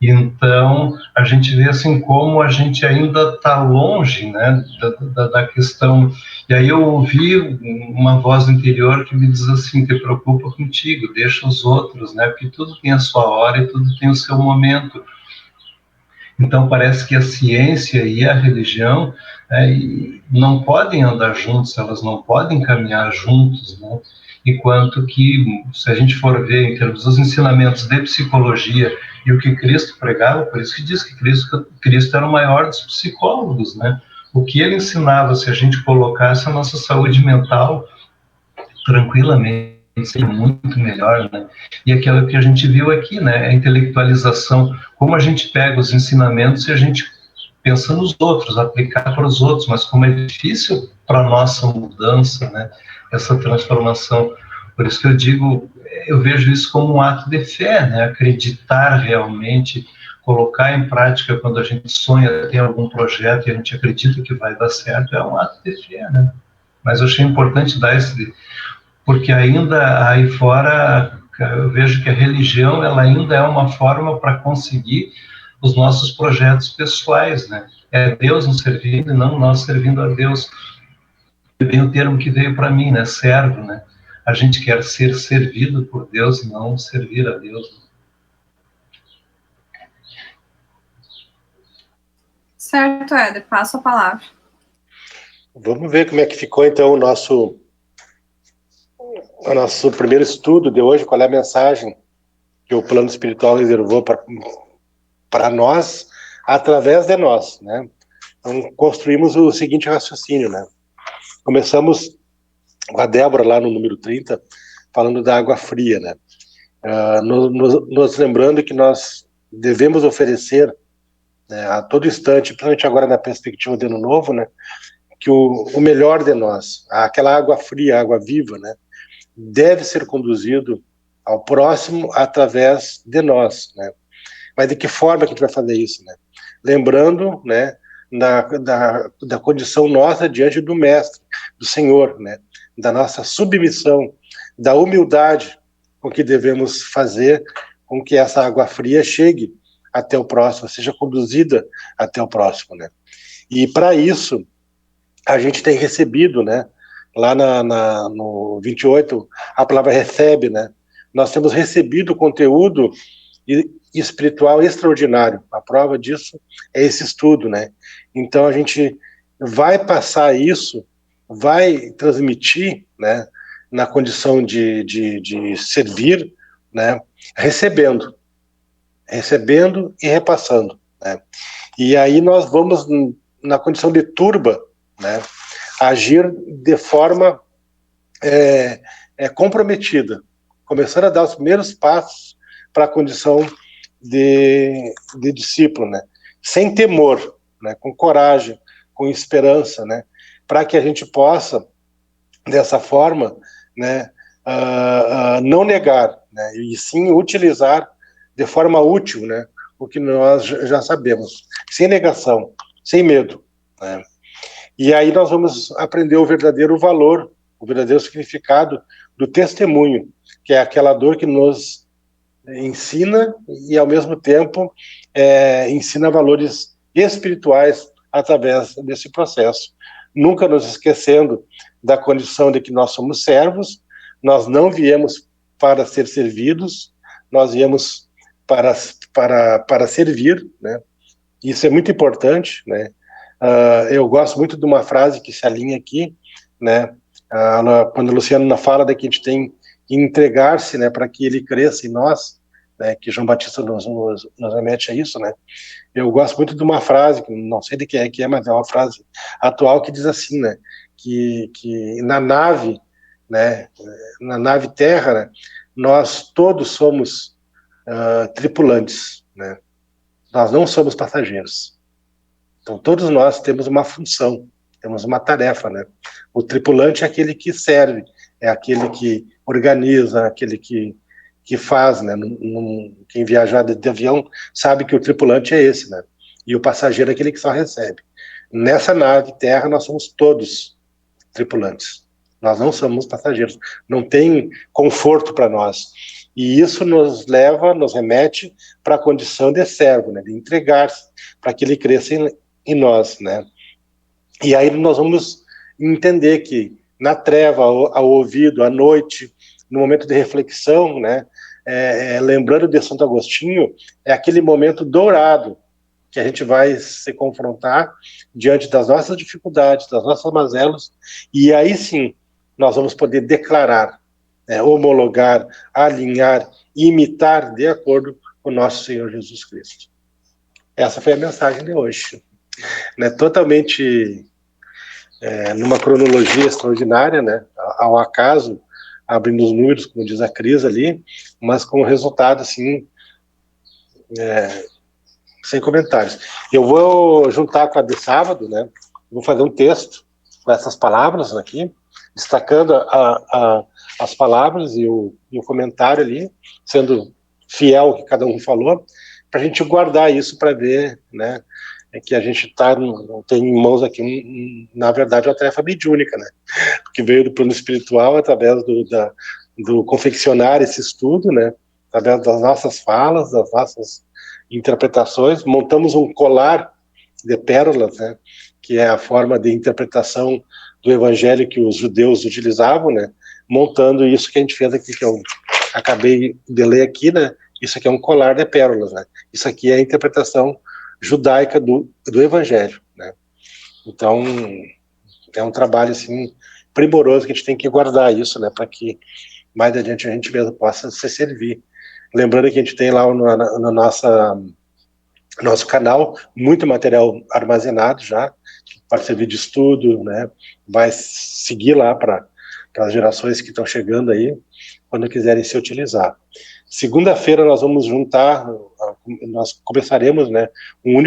Então, a gente vê assim como a gente ainda está longe, né, da questão. E aí eu ouvi uma voz interior que me diz assim, te preocupa contigo, deixa os outros, né, porque tudo tem a sua hora e tudo tem o seu momento. Então, parece que a ciência e a religião não podem andar juntos, elas não podem caminhar juntos, né? Enquanto que, se a gente for ver em termos dos ensinamentos de psicologia e o que Cristo pregava, por isso que diz que Cristo era o maior dos psicólogos, né? O que ele ensinava, se a gente colocasse a nossa saúde mental tranquilamente, seria muito melhor, né? E aquilo que a gente viu aqui, né? A intelectualização, como a gente pega os ensinamentos e a gente pensa nos outros, aplicar para os outros, mas como é difícil para a nossa mudança, né? Essa transformação. Por isso que eu digo, eu vejo isso como um ato de fé, né? Acreditar realmente, colocar em prática quando a gente sonha, tem algum projeto e a gente acredita que vai dar certo, é um ato de fé, né? Mas eu achei importante dar porque ainda aí fora eu vejo que a religião ela ainda é uma forma para conseguir os nossos projetos pessoais, né? É Deus nos servindo e não nós servindo a Deus. E bem o termo que veio para mim, né? Servo, né? A gente quer ser servido por Deus e não servir a Deus. Certo, Éder, passo a palavra. Vamos ver como é que ficou então o nosso primeiro estudo de hoje, qual é a mensagem que o plano espiritual reservou para nós, através de nós, né? Então, construímos o seguinte raciocínio, né? Começamos com a Débora lá no número 30, falando da água fria, né? Nos lembrando que nós devemos oferecer, né, a todo instante, principalmente agora na perspectiva do ano novo, né, que o melhor de nós, aquela água fria, água viva, né, deve ser conduzido ao próximo através de nós, né? Mas de que forma que a gente vai fazer isso, né? Lembrando, né, da condição nossa diante do Mestre, do Senhor, né? Da nossa submissão, da humildade com que devemos fazer com que essa água fria chegue até o próximo, seja conduzida até o próximo, né? E para isso, a gente tem recebido, né, lá no 28, a palavra recebe, né? Nós temos recebido conteúdo espiritual extraordinário. A prova disso é esse estudo, né? Então a gente vai passar isso, vai transmitir, né, na condição de servir, né, recebendo e repassando, né? E aí nós vamos, na condição de turba, né, agir de forma comprometida, começando a dar os primeiros passos para a condição de discípulo, né? Sem temor, né? Com coragem, com esperança, né? Para que a gente possa, dessa forma, né, não negar, né? E sim utilizar de forma útil, né? O que nós já sabemos, sem negação, sem medo, né? E aí nós vamos aprender o verdadeiro valor, o verdadeiro significado do testemunho, que é aquela dor que nos ensina e, ao mesmo tempo, ensina valores espirituais através desse processo. Nunca nos esquecendo da condição de que nós somos servos, nós não viemos para ser servidos, nós viemos para servir, né? Isso é muito importante, né? Eu gosto muito de uma frase que se alinha aqui, né? Quando a Luciana fala de que a gente tem que entregar-se, né, para que ele cresça em nós, né, que João Batista nos remete a isso, né? Eu gosto muito de uma frase, que não sei de quem é, mas é uma frase atual que diz assim, né, que na nave, né, na nave Terra, né, nós todos somos tripulantes, né? Nós não somos passageiros. Então todos nós temos uma função, temos uma tarefa, né? O tripulante é aquele que serve, é aquele que organiza, aquele que faz, né? Quem viajar de avião sabe que o tripulante é esse, né? E o passageiro é aquele que só recebe. Nessa nave Terra nós somos todos tripulantes. Nós não somos passageiros. Não tem conforto para nós. E isso nos remete para a condição de servo, né? De entregar-se para que ele cresça em nós, né? E aí nós vamos entender que na treva, ao ouvido, à noite, no momento de reflexão, né, lembrando de Santo Agostinho, é aquele momento dourado que a gente vai se confrontar diante das nossas dificuldades, das nossas mazelas, e aí sim nós vamos poder declarar, homologar, alinhar, imitar de acordo com o nosso Senhor Jesus Cristo. Essa foi a mensagem de hoje, né, totalmente numa cronologia extraordinária, né, ao acaso, abrindo os números, como diz a Cris ali, mas com resultado, assim, sem comentários. Eu vou juntar com a de sábado, né, vou fazer um texto com essas palavras aqui, destacando as palavras e o comentário ali, sendo fiel ao que cada um falou, para a gente guardar isso para ver, né, que a gente tem em mãos aqui, na verdade, uma tarefa mediúnica, né? Porque veio do plano espiritual através do confeccionar esse estudo, né? Através das nossas falas, das nossas interpretações, montamos um colar de pérolas, né? Que é a forma de interpretação do evangelho que os judeus utilizavam, né? Montando isso que a gente fez aqui, que eu acabei de ler aqui, né? Isso aqui é um colar de pérolas, né? Isso aqui é a interpretação judaica do evangelho, né? Então é um trabalho assim primoroso que a gente tem que guardar isso, né, para que mais adiante a gente mesmo possa se servir. Lembrando que a gente tem lá no nosso canal muito material armazenado já para servir de estudo, né? Vai seguir lá para as gerações que estão chegando aí quando quiserem se utilizar. Segunda-feira nós vamos juntar, nós começaremos, né, um único